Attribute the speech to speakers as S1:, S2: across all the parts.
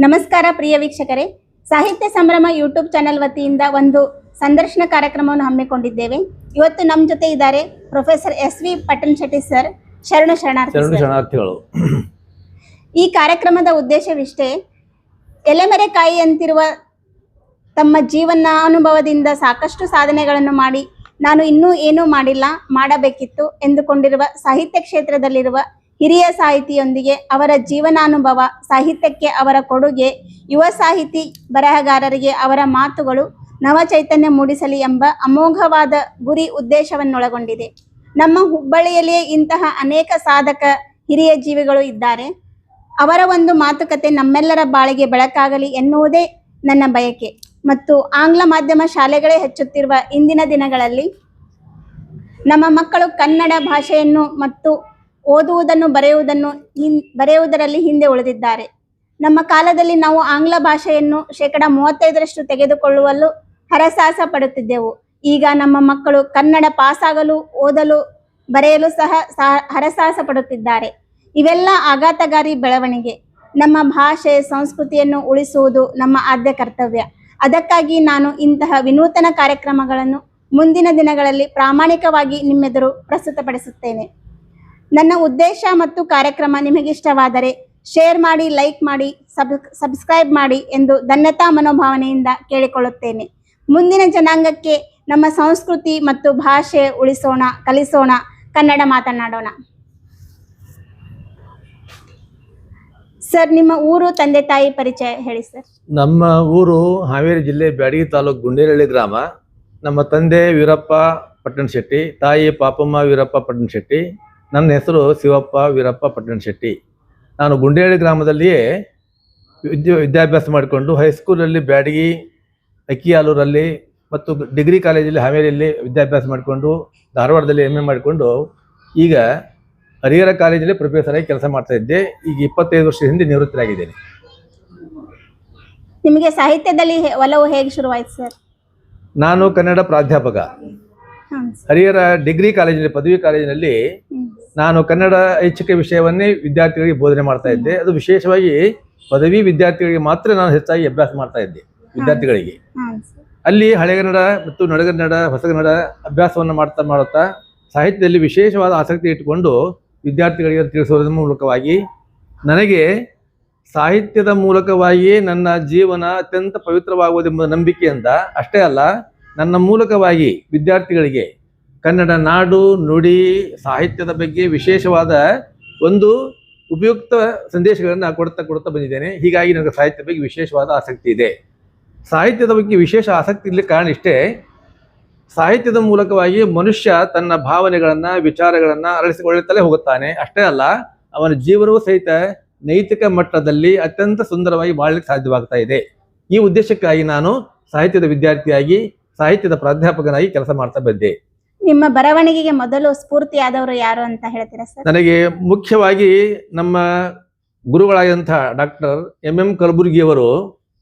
S1: ನಮಸ್ಕಾರ ಪ್ರಿಯ ವೀಕ್ಷಕರೇ, ಸಾಹಿತ್ಯ ಸಂಭ್ರಮ ಯೂಟ್ಯೂಬ್ ಚಾನೆಲ್ ವತಿಯಿಂದ ಒಂದು ಸಂದರ್ಶನ ಕಾರ್ಯಕ್ರಮವನ್ನು ಹಮ್ಮಿಕೊಂಡಿದ್ದೇವೆ. ಇವತ್ತು ನಮ್ಮ ಜೊತೆ ಇದ್ದಾರೆ ಪ್ರೊಫೆಸರ್ SV ಪಟ್ಟಣಶೆಟ್ಟಿ ಸರ್. ಶರಣಾರ್ಥಿಗಳು. ಈ ಕಾರ್ಯಕ್ರಮದ ಉದ್ದೇಶವಿಷ್ಟೇ, ಎಲೆಮರೆಕಾಯಿ ಅಂತಿರುವ ತಮ್ಮ ಜೀವನಾನುಭವದಿಂದ ಸಾಕಷ್ಟು ಸಾಧನೆಗಳನ್ನು ಮಾಡಿ ನಾನು ಇನ್ನೂ ಏನೂ ಮಾಡಿಲ್ಲ, ಮಾಡಬೇಕಿತ್ತು ಎಂದುಕೊಂಡಿರುವ ಸಾಹಿತ್ಯ ಕ್ಷೇತ್ರದಲ್ಲಿರುವ ಹಿರಿಯ ಸಾಹಿತಿಯೊಂದಿಗೆ ಅವರ ಜೀವನಾನುಭವ, ಸಾಹಿತ್ಯಕ್ಕೆ ಅವರ ಕೊಡುಗೆ, ಯುವ ಸಾಹಿತಿ ಬರಹಗಾರರಿಗೆ ಅವರ ಮಾತುಗಳು ನವ ಚೈತನ್ಯ ಮೂಡಿಸಲಿ ಎಂಬ ಅಮೋಘವಾದ ಗುರಿ ಉದ್ದೇಶವನ್ನೊಳಗೊಂಡಿದೆ. ನಮ್ಮ ಹುಬ್ಬಳ್ಳಿಯಲ್ಲಿಯೇ ಇಂತಹ ಅನೇಕ ಸಾಧಕ ಹಿರಿಯ ಜೀವಿಗಳು ಇದ್ದಾರೆ. ಅವರ ಒಂದು ಮಾತುಕತೆ ನಮ್ಮೆಲ್ಲರ ಬಾಳಿಗೆ ಬೆಳಕಾಗಲಿ ಎನ್ನುವುದೇ ನನ್ನ ಬಯಕೆ. ಮತ್ತು ಆಂಗ್ಲ ಮಾಧ್ಯಮ ಶಾಲೆಗಳೇ ಹೆಚ್ಚುತ್ತಿರುವ ಇಂದಿನ ದಿನಗಳಲ್ಲಿ ನಮ್ಮ ಮಕ್ಕಳು ಕನ್ನಡ ಭಾಷೆಯನ್ನು ಮತ್ತು ಓದುವುದನ್ನು ಬರೆಯುವುದರಲ್ಲಿ ಹಿಂದೆ ಉಳಿದಿದ್ದಾರೆ. ನಮ್ಮ ಕಾಲದಲ್ಲಿ ನಾವು ಆಂಗ್ಲ ಭಾಷೆಯನ್ನು 35% ತೆಗೆದುಕೊಳ್ಳುವಲ್ಲೂ ಹರಸಾಹಸ ಪಡುತ್ತಿದ್ದೆವು. ಈಗ ನಮ್ಮ ಮಕ್ಕಳು ಕನ್ನಡ ಪಾಸಾಗಲು, ಓದಲು, ಬರೆಯಲು ಸಹ ಹರಸಾಹಸ ಪಡುತ್ತಿದ್ದಾರೆ. ಇವೆಲ್ಲ ಆಘಾತಕಾರಿ ಬೆಳವಣಿಗೆ. ನಮ್ಮ ಭಾಷೆ ಸಂಸ್ಕೃತಿಯನ್ನು ಉಳಿಸುವುದು ನಮ್ಮ ಆದ್ಯ ಕರ್ತವ್ಯ. ಅದಕ್ಕಾಗಿ ನಾನು ಇಂತಹ ವಿನೂತನ ಕಾರ್ಯಕ್ರಮಗಳನ್ನು ಮುಂದಿನ ದಿನಗಳಲ್ಲಿ ಪ್ರಾಮಾಣಿಕವಾಗಿ ನಿಮ್ಮೆದುರು ಪ್ರಸ್ತುತಪಡಿಸುತ್ತೇನೆ. ನನ್ನ ಉದ್ದೇಶ ಮತ್ತು ಕಾರ್ಯಕ್ರಮ ನಿಮಗಿಷ್ಟವಾದರೆ ಶೇರ್ ಮಾಡಿ, ಲೈಕ್ ಮಾಡಿ, ಸಬ್ಸ್ಕ್ರೈಬ್ ಮಾಡಿ ಎಂದು ಧನ್ಯತಾ ಮನೋಭಾವನೆಯಿಂದ ಕೇಳಿಕೊಳ್ಳುತ್ತೇನೆ. ಮುಂದಿನ ಜನಾಂಗಕ್ಕೆ ನಮ್ಮ ಸಂಸ್ಕೃತಿ ಮತ್ತು ಭಾಷೆ ಉಳಿಸೋಣ, ಕಲಿಸೋಣ, ಕನ್ನಡ ಮಾತನಾಡೋಣ. ಸರ್, ನಿಮ್ಮ ಊರು, ತಂದೆ ತಾಯಿ ಪರಿಚಯ ಹೇಳಿ ಸರ್.
S2: ನಮ್ಮ ಊರು ಹಾವೇರಿ ಜಿಲ್ಲೆ ಬ್ಯಾಡಗಿ ತಾಲೂಕು ಗುಂಡೇರಳ್ಳಿ ಗ್ರಾಮ. ನಮ್ಮ ತಂದೆ ವೀರಪ್ಪ ಪಟ್ಟಣಶೆಟ್ಟಿ, ತಾಯಿ ಪಾಪಮ್ಮ ವೀರಪ್ಪ ಪಟ್ಟಣಶೆಟ್ಟಿ. ನನ್ನ ಹೆಸರು ಶಿವಪ್ಪ ವೀರಪ್ಪ ಪಟ್ಟಣಶೆಟ್ಟಿ. ನಾನು ಗುಂಡೇರಳ್ಳಿ ಗ್ರಾಮದಲ್ಲಿಯೇ ವಿದ್ಯಾಭ್ಯಾಸ ಮಾಡಿಕೊಂಡು ಹೈಸ್ಕೂಲಲ್ಲಿ ಬ್ಯಾಡಗಿ, ಅಕ್ಕಿಯಾಲೂರಲ್ಲಿ ಮತ್ತು ಡಿಗ್ರಿ ಕಾಲೇಜಲ್ಲಿ ಹಾವೇರಿಯಲ್ಲಿ ವಿದ್ಯಾಭ್ಯಾಸ ಮಾಡಿಕೊಂಡು ಧಾರವಾಡದಲ್ಲಿ MA ಮಾಡಿಕೊಂಡು ಈಗ ಹರಿಹರ ಕಾಲೇಜಲ್ಲಿ ಪ್ರೊಫೆಸರ್ ಆಗಿ ಕೆಲಸ ಮಾಡ್ತಾ ಇದ್ದೆ. ಈಗ 25 ವರ್ಷದ ಹಿಂದೆ ನಿವೃತ್ತರಾಗಿದ್ದೇನೆ.
S1: ನಿಮಗೆ ಸಾಹಿತ್ಯದಲ್ಲಿ ಒಲವು ಹೇಗೆ ಶುರುವಾಯಿತು ಸರ್?
S2: ನಾನು ಕನ್ನಡ ಪ್ರಾಧ್ಯಾಪಕ. ಹರಿಹರ ಡಿಗ್ರಿ ಕಾಲೇಜಿನಲ್ಲಿ, ಪದವಿ ಕಾಲೇಜಿನಲ್ಲಿ ನಾನು ಕನ್ನಡ ಐಚ್ಛಿಕ ವಿಷಯವನ್ನೇ ವಿದ್ಯಾರ್ಥಿಗಳಿಗೆ ಬೋಧನೆ ಮಾಡ್ತಾ ಇದ್ದೆ. ಅದು ವಿಶೇಷವಾಗಿ ಪದವಿ ವಿದ್ಯಾರ್ಥಿಗಳಿಗೆ ಮಾತ್ರ ನಾನು ಹೆಚ್ಚಾಗಿ ಅಭ್ಯಾಸ ಮಾಡ್ತಾ ಇದ್ದೆ. ವಿದ್ಯಾರ್ಥಿಗಳಿಗೆ ಅಲ್ಲಿ ಹಳೆಗನ್ನಡ ಮತ್ತು ನಡುಗನ್ನಡ, ಹೊಸಗನ್ನಡ ಅಭ್ಯಾಸವನ್ನು ಮಾಡುತ್ತಾ ಸಾಹಿತ್ಯದಲ್ಲಿ ವಿಶೇಷವಾದ ಆಸಕ್ತಿ ಇಟ್ಟುಕೊಂಡು ವಿದ್ಯಾರ್ಥಿಗಳಿಗೆ ತಿಳಿಸೋದ್ರ ಮೂಲಕವಾಗಿ ನನಗೆ ಸಾಹಿತ್ಯದ ಮೂಲಕವಾಗಿಯೇ ನನ್ನ ಜೀವನ ಅತ್ಯಂತ ಪವಿತ್ರವಾಗುವುದೆಂಬ ನಂಬಿಕೆಯಿಂದ ಅಷ್ಟೇ ಅಲ್ಲ, ನನ್ನ ಮೂಲಕವಾಗಿ ವಿದ್ಯಾರ್ಥಿಗಳಿಗೆ ಕನ್ನಡ ನಾಡು, ನುಡಿ, ಸಾಹಿತ್ಯದ ಬಗ್ಗೆ ವಿಶೇಷವಾದ ಒಂದು ಉಪಯುಕ್ತ ಸಂದೇಶಗಳನ್ನು ಕೊಡ್ತಾ ಬಂದಿದ್ದೇನೆ. ಹೀಗಾಗಿ ನನಗೆ ಸಾಹಿತ್ಯದ ಬಗ್ಗೆ ವಿಶೇಷವಾದ ಆಸಕ್ತಿ ಇದೆ. ಸಾಹಿತ್ಯದ ಬಗ್ಗೆ ವಿಶೇಷ ಆಸಕ್ತಿ ಇರಲಿಕ್ಕೆ ಕಾರಣ ಇಷ್ಟೇ, ಸಾಹಿತ್ಯದ ಮೂಲಕವಾಗಿ ಮನುಷ್ಯ ತನ್ನ ಭಾವನೆಗಳನ್ನು, ವಿಚಾರಗಳನ್ನು ಅರಳಿಸಿಕೊಳ್ಳುತ್ತಲೇ ಹೋಗುತ್ತಾನೆ. ಅಷ್ಟೇ ಅಲ್ಲ, ಅವನ ಜೀವನವೂ ಸಹಿತ ನೈತಿಕ ಮಟ್ಟದಲ್ಲಿ ಅತ್ಯಂತ ಸುಂದರವಾಗಿ ಬಾಳಲಿಕ್ಕೆ ಸಾಧ್ಯವಾಗ್ತಾ ಇದೆ. ಈ ಉದ್ದೇಶಕ್ಕಾಗಿ ನಾನು ಸಾಹಿತ್ಯದ ವಿದ್ಯಾರ್ಥಿಯಾಗಿ, ಸಾಹಿತ್ಯದ ಪ್ರಾಧ್ಯಾಪಕನಾಗಿ ಕೆಲಸ ಮಾಡ್ತಾ ಬಂದೆ.
S1: ನಿಮ್ಮ ಬರವಣಿಗೆಗೆ ಮೊದಲು ಸ್ಫೂರ್ತಿಯಾದವರು ಯಾರು ಅಂತ ಹೇಳ್ತೀರಾ ಸರ್?
S2: ನನಗೆ ಮುಖ್ಯವಾಗಿ ನಮ್ಮ ಗುರುಗಳಾದಂತಹ ಡಾಕ್ಟರ್ MM ಕಲಬುರ್ಗಿಯವರು,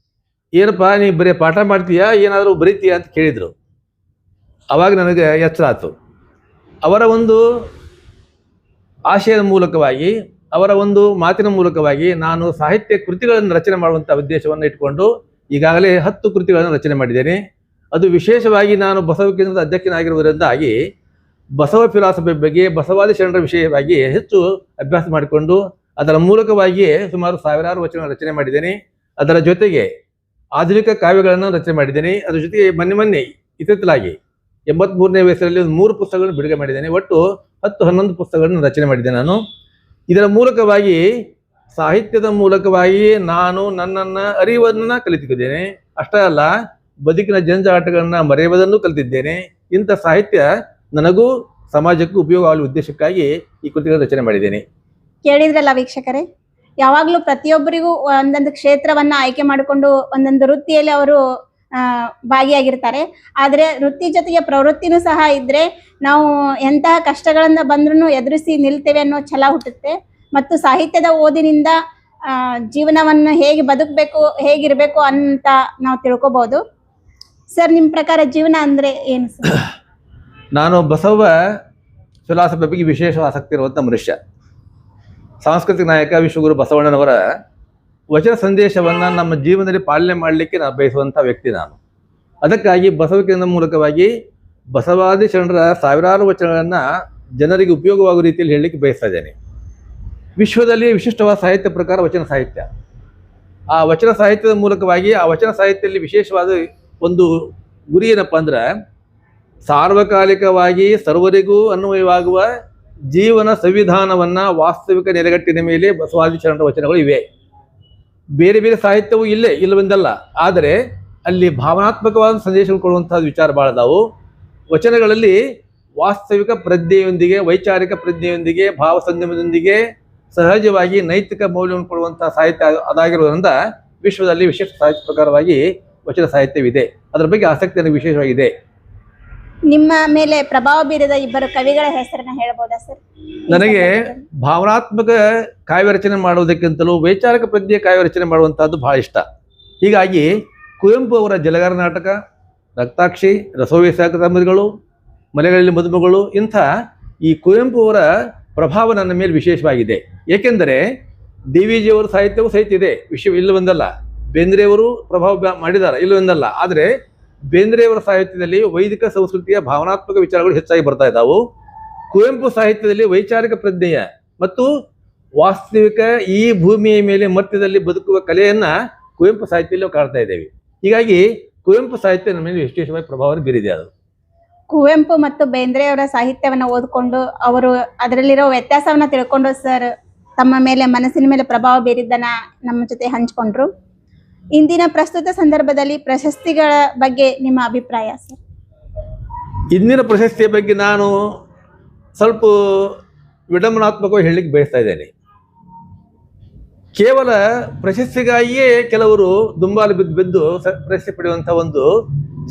S2: ಏನಪ್ಪ ನೀ ಬರೀ ಪಾಠ ಮಾಡ್ತೀಯಾ, ಏನಾದರೂ ಬರೀತೀಯಾ ಅಂತ ಕೇಳಿದರು. ಆವಾಗ ನನಗೆ ಎಚ್ಚರ ಆಯಿತು. ಅವರ ಒಂದು ಆಶಯದ ಮೂಲಕವಾಗಿ, ಅವರ ಒಂದು ಮಾತಿನ ಮೂಲಕವಾಗಿ ನಾನು ಸಾಹಿತ್ಯ ಕೃತಿಗಳನ್ನು ರಚನೆ ಮಾಡುವಂಥ ಉದ್ದೇಶವನ್ನು ಇಟ್ಕೊಂಡು ಈಗಾಗಲೇ 10 ಕೃತಿಗಳನ್ನು ರಚನೆ ಮಾಡಿದ್ದೇನೆ. ಅದು ವಿಶೇಷವಾಗಿ ನಾನು ಬಸವ ಕೇಂದ್ರದ ಅಧ್ಯಕ್ಷನಾಗಿರುವುದರಿಂದಾಗಿ ಬಸವ ಫಿಲಾಸಫಿ ಬಗ್ಗೆ, ಬಸವಾದಿ ಶರಣರ ವಿಷಯವಾಗಿ ಹೆಚ್ಚು ಅಭ್ಯಾಸ ಮಾಡಿಕೊಂಡು ಅದರ ಮೂಲಕವಾಗಿಯೇ ಸುಮಾರು 1000 ವಚನ ರಚನೆ ಮಾಡಿದ್ದೇನೆ. ಅದರ ಜೊತೆಗೆ ಆಧುನಿಕ ಕಾವ್ಯಗಳನ್ನು ರಚನೆ ಮಾಡಿದ್ದೇನೆ. ಅದರ ಜೊತೆಗೆ ಮೊನ್ನೆ ಇತ್ತಿತ್ತಲಾಗಿ 83ನೇ ವಯಸ್ಸಲ್ಲಿ 3 ಪುಸ್ತಕಗಳನ್ನು ಬಿಡುಗಡೆ ಮಾಡಿದ್ದೇನೆ. ಒಟ್ಟು 10-11 ಪುಸ್ತಕಗಳನ್ನು ರಚನೆ ಮಾಡಿದ್ದೇನೆ ನಾನು. ಇದರ ಮೂಲಕವಾಗಿ, ಸಾಹಿತ್ಯದ ಮೂಲಕವಾಗಿ ನಾನು ನನ್ನನ್ನು ಅರಿವನ್ನು ಕಲಿತಿದ್ದೇನೆ. ಅಷ್ಟೇ ಅಲ್ಲ, ಬದುಕಿನ ಜಂಜಾಟಗಳನ್ನ ಮರೆಯುವುದನ್ನು ಕಲಿತಿದ್ದೇನೆ. ಇಂಥ ಸಾಹಿತ್ಯ ನನಗೂ ಸಮಾಜಕ್ಕೂ ಉಪಯೋಗವಾಗುವ ಉದ್ದೇಶಕ್ಕಾಗಿ ಈ ಕೃತಿಗಳನ್ನು ರಚನೆ ಮಾಡಿದ್ದೇನೆ.
S1: ಕೇಳಿದ್ರಲ್ಲ ವೀಕ್ಷಕರೇ, ಯಾವಾಗಲೂ ಪ್ರತಿಯೊಬ್ಬರಿಗೂ ಒಂದೊಂದು ಕ್ಷೇತ್ರವನ್ನ ಆಯ್ಕೆ ಮಾಡಿಕೊಂಡು ಒಂದೊಂದು ವೃತ್ತಿಯಲ್ಲಿ ಅವರು ಭಾಗಿಯಾಗಿರ್ತಾರೆ. ಆದರೆ ವೃತ್ತಿ ಜೊತೆಗೆ ಪ್ರವೃತ್ತಿನೂ ಸಹ ಇದ್ರೆ ನಾವು ಎಂತಹ ಕಷ್ಟಗಳಿಂದ ಬಂದ್ರೂ ಎದುರಿಸಿ ನಿಲ್ತೇವೆ ಅನ್ನೋ ಛಲ ಹುಟ್ಟುತ್ತೆ. ಮತ್ತು ಸಾಹಿತ್ಯದ ಓದಿನಿಂದ ಜೀವನವನ್ನು ಹೇಗೆ ಬದುಕಬೇಕು, ಹೇಗಿರಬೇಕು ಅಂತ ನಾವು ತಿಳ್ಕೊಬಹುದು. ಸರ್, ನಿಮ್ಮ ಪ್ರಕಾರ ಜೀವನ ಅಂದರೆ ಏನು ಸರ್?
S2: ನಾನು ಬಸವ ಫಿಲಾಸಫಿ ಬಗ್ಗೆ ವಿಶೇಷ ಆಸಕ್ತಿ ಇರುವಂಥ ಮನುಷ್ಯ. ಸಾಂಸ್ಕೃತಿಕ ನಾಯಕ ವಿಶ್ವಗುರು ಬಸವಣ್ಣನವರ ವಚನ ಸಂದೇಶವನ್ನ ನಮ್ಮ ಜೀವನದಲ್ಲಿ ಪಾಲನೆ ಮಾಡಲಿಕ್ಕೆ ನಾನು ಬಯಸುವಂಥ ವ್ಯಕ್ತಿ ನಾನು. ಅದಕ್ಕಾಗಿ ಬಸವಕೇಂದ್ರ ಮೂಲಕವಾಗಿ ಬಸವಾದಿ ಶರಣರ ಸಾವಿರಾರು ವಚನಗಳನ್ನು ಜನರಿಗೆ ಉಪಯೋಗವಾಗುವ ರೀತಿಯಲ್ಲಿ ಹೇಳಲಿಕ್ಕೆ ಬಯಸ್ತಾ ಇದ್ದೇನೆ. ವಿಶ್ವದಲ್ಲಿ ವಿಶಿಷ್ಟವಾದ ಸಾಹಿತ್ಯ ಪ್ರಕಾರ ವಚನ ಸಾಹಿತ್ಯ. ಆ ವಚನ ಸಾಹಿತ್ಯದ ಮೂಲಕವಾಗಿ ಆ ವಚನ ಸಾಹಿತ್ಯದಲ್ಲಿ ವಿಶೇಷವಾದ ಒಂದು ಗುರಿ ಏನಪ್ಪ ಅಂದ್ರೆ, ಸಾರ್ವಕಾಲಿಕವಾಗಿ ಸರ್ವರಿಗೂ ಅನ್ವಯವಾಗುವ ಜೀವನ ಸಂವಿಧಾನವನ್ನ ವಾಸ್ತವಿಕ ನೆಲೆಗಟ್ಟಿನ ಮೇಲೆ ಬಸವಾದಿ ಶರಣರ ವಚನಗಳು ಇವೆ. ಬೇರೆ ಬೇರೆ ಸಾಹಿತ್ಯವೂ ಇಲ್ಲವೆಂದಲ್ಲ, ಆದರೆ ಅಲ್ಲಿ ಭಾವನಾತ್ಮಕವಾದ ಸಂದೇಶಗಳು ಕೊಡುವಂತಹ ವಿಚಾರ ಬಾಳದಾವು. ವಚನಗಳಲ್ಲಿ ವಾಸ್ತವಿಕ ಪ್ರಜ್ಞೆಯೊಂದಿಗೆ, ವೈಚಾರಿಕ ಪ್ರಜ್ಞೆಯೊಂದಿಗೆ, ಭಾವ ಸಂಯಮದೊಂದಿಗೆ ಸಹಜವಾಗಿ ನೈತಿಕ ಮೌಲ್ಯವನ್ನು ಕೊಡುವಂತಹ ಸಾಹಿತ್ಯ ಅದಾಗಿರುವುದರಿಂದ ವಿಶ್ವದಲ್ಲಿ ವಿಶಿಷ್ಟ ಸಾಹಿತ್ಯ ಪ್ರಕಾರವಾಗಿ ವಚನ ಸಾಹಿತ್ಯವಿದೆ. ಅದರ ಬಗ್ಗೆ ಆಸಕ್ತಿ ನನಗೆ ವಿಶೇಷವಾಗಿದೆ.
S1: ನಿಮ್ಮ ಮೇಲೆ ಪ್ರಭಾವ ಬೀರಿದ ಇಬ್ಬರು ಕವಿಗಳ ಹೆಸರನ್ನ ಹೇಳ್ಬೋದಾ ಸರ್?
S2: ನನಗೆ ಭಾವನಾತ್ಮಕ ಕಾವ್ಯ ರಚನೆ ಮಾಡುವುದಕ್ಕಿಂತಲೂ ವೈಚಾರಿಕ ಪ್ರಜ್ಞೆಯ ಕಾವ್ಯ ರಚನೆ ಮಾಡುವಂತಹದ್ದು ಬಹಳ ಇಷ್ಟ. ಹೀಗಾಗಿ ಕುವೆಂಪು ಅವರ ಜಲಗಾರ ನಾಟಕ, ರಕ್ತಾಕ್ಷಿ, ರಸೋವೇಸಾಕೃತಗಳು, ಮಲೆಗಳಲ್ಲಿ ಮದುಮಗಳು, ಇಂಥ ಈ ಕುವೆಂಪು ಅವರ ಪ್ರಭಾವ ನನ್ನ ಮೇಲೆ ವಿಶೇಷವಾಗಿದೆ. ಏಕೆಂದರೆ DVG ಅವರ ಸಾಹಿತ್ಯವೂ ಸಹಿತ ಇದೆ, ವಿಷಯ ಇಲ್ಲವೆಂದಲ್ಲ. ಬೇಂದ್ರೆಯವರು ಪ್ರಭಾವ ಮಾಡಿದ್ದಾರೆ, ಇಲ್ಲವೆಂದಲ್ಲ. ಆದರೆ ಬೇಂದ್ರೆಯವರ ಸಾಹಿತ್ಯದಲ್ಲಿ ವೈದಿಕ ಸಂಸ್ಕೃತಿಯ ಭಾವನಾತ್ಮಕ ವಿಚಾರಗಳು ಹೆಚ್ಚಾಗಿ ಬರ್ತಾ ಇದ್ದಾವು. ಕುವೆಂಪು ಸಾಹಿತ್ಯದಲ್ಲಿ ವೈಚಾರಿಕ ಪ್ರಜ್ಞೆಯ ಮತ್ತು ವಾಸ್ತವಿಕ ಈ ಭೂಮಿಯ ಮೇಲೆ ಮಧ್ಯದಲ್ಲಿ ಬದುಕುವ ಕಲೆಯನ್ನ ಕುವೆಂಪು ಸಾಹಿತ್ಯದಲ್ಲಿ ಕಾಣ್ತಾ ಇದ್ದೇವೆ. ಹೀಗಾಗಿ ಕುವೆಂಪು ಸಾಹಿತ್ಯ ನಮ್ಮ ಮೇಲೆ ವಿಶೇಷವಾಗಿ ಪ್ರಭಾವ ಬೀರಿದೆ. ಅದು
S1: ಕುವೆಂಪು ಮತ್ತು ಬೇಂದ್ರೆಯವರ ಸಾಹಿತ್ಯವನ್ನ ಓದ್ಕೊಂಡು ಅವರು ಅದರಲ್ಲಿರೋ ವ್ಯತ್ಯಾಸವನ್ನ ತಿಳ್ಕೊಂಡು ಸರ್ ತಮ್ಮ ಮೇಲೆ ಮನಸ್ಸಿನ ಮೇಲೆ ಪ್ರಭಾವ ಬೀರಿದ್ದನ್ನ ನಮ್ಮ ಜೊತೆ ಹಂಚ್ಕೊಂಡ್ರು. ಇಂದಿನ ಪ್ರಸ್ತುತ ಸಂದರ್ಭದಲ್ಲಿ ಪ್ರಶಸ್ತಿಗಳ ಬಗ್ಗೆ ನಿಮ್ಮ ಅಭಿಪ್ರಾಯ ಸರ್?
S2: ಇಂದಿನ ಪ್ರಶಸ್ತಿಯ ಬಗ್ಗೆ ನಾನು ಸ್ವಲ್ಪ ವಿಡಂಬನಾತ್ಮಕವಾಗಿ ಹೇಳಲಿಕ್ಕೆ ಬಯಸ್ತಾ ಇದ್ದೇನೆ. ಕೇವಲ ಪ್ರಶಸ್ತಿಗಾಗಿಯೇ ಕೆಲವರು ದುಂಬಾಲು ಬಿದ್ದು ಪ್ರಶಸ್ತಿ ಪಡೆಯುವಂಥ ಒಂದು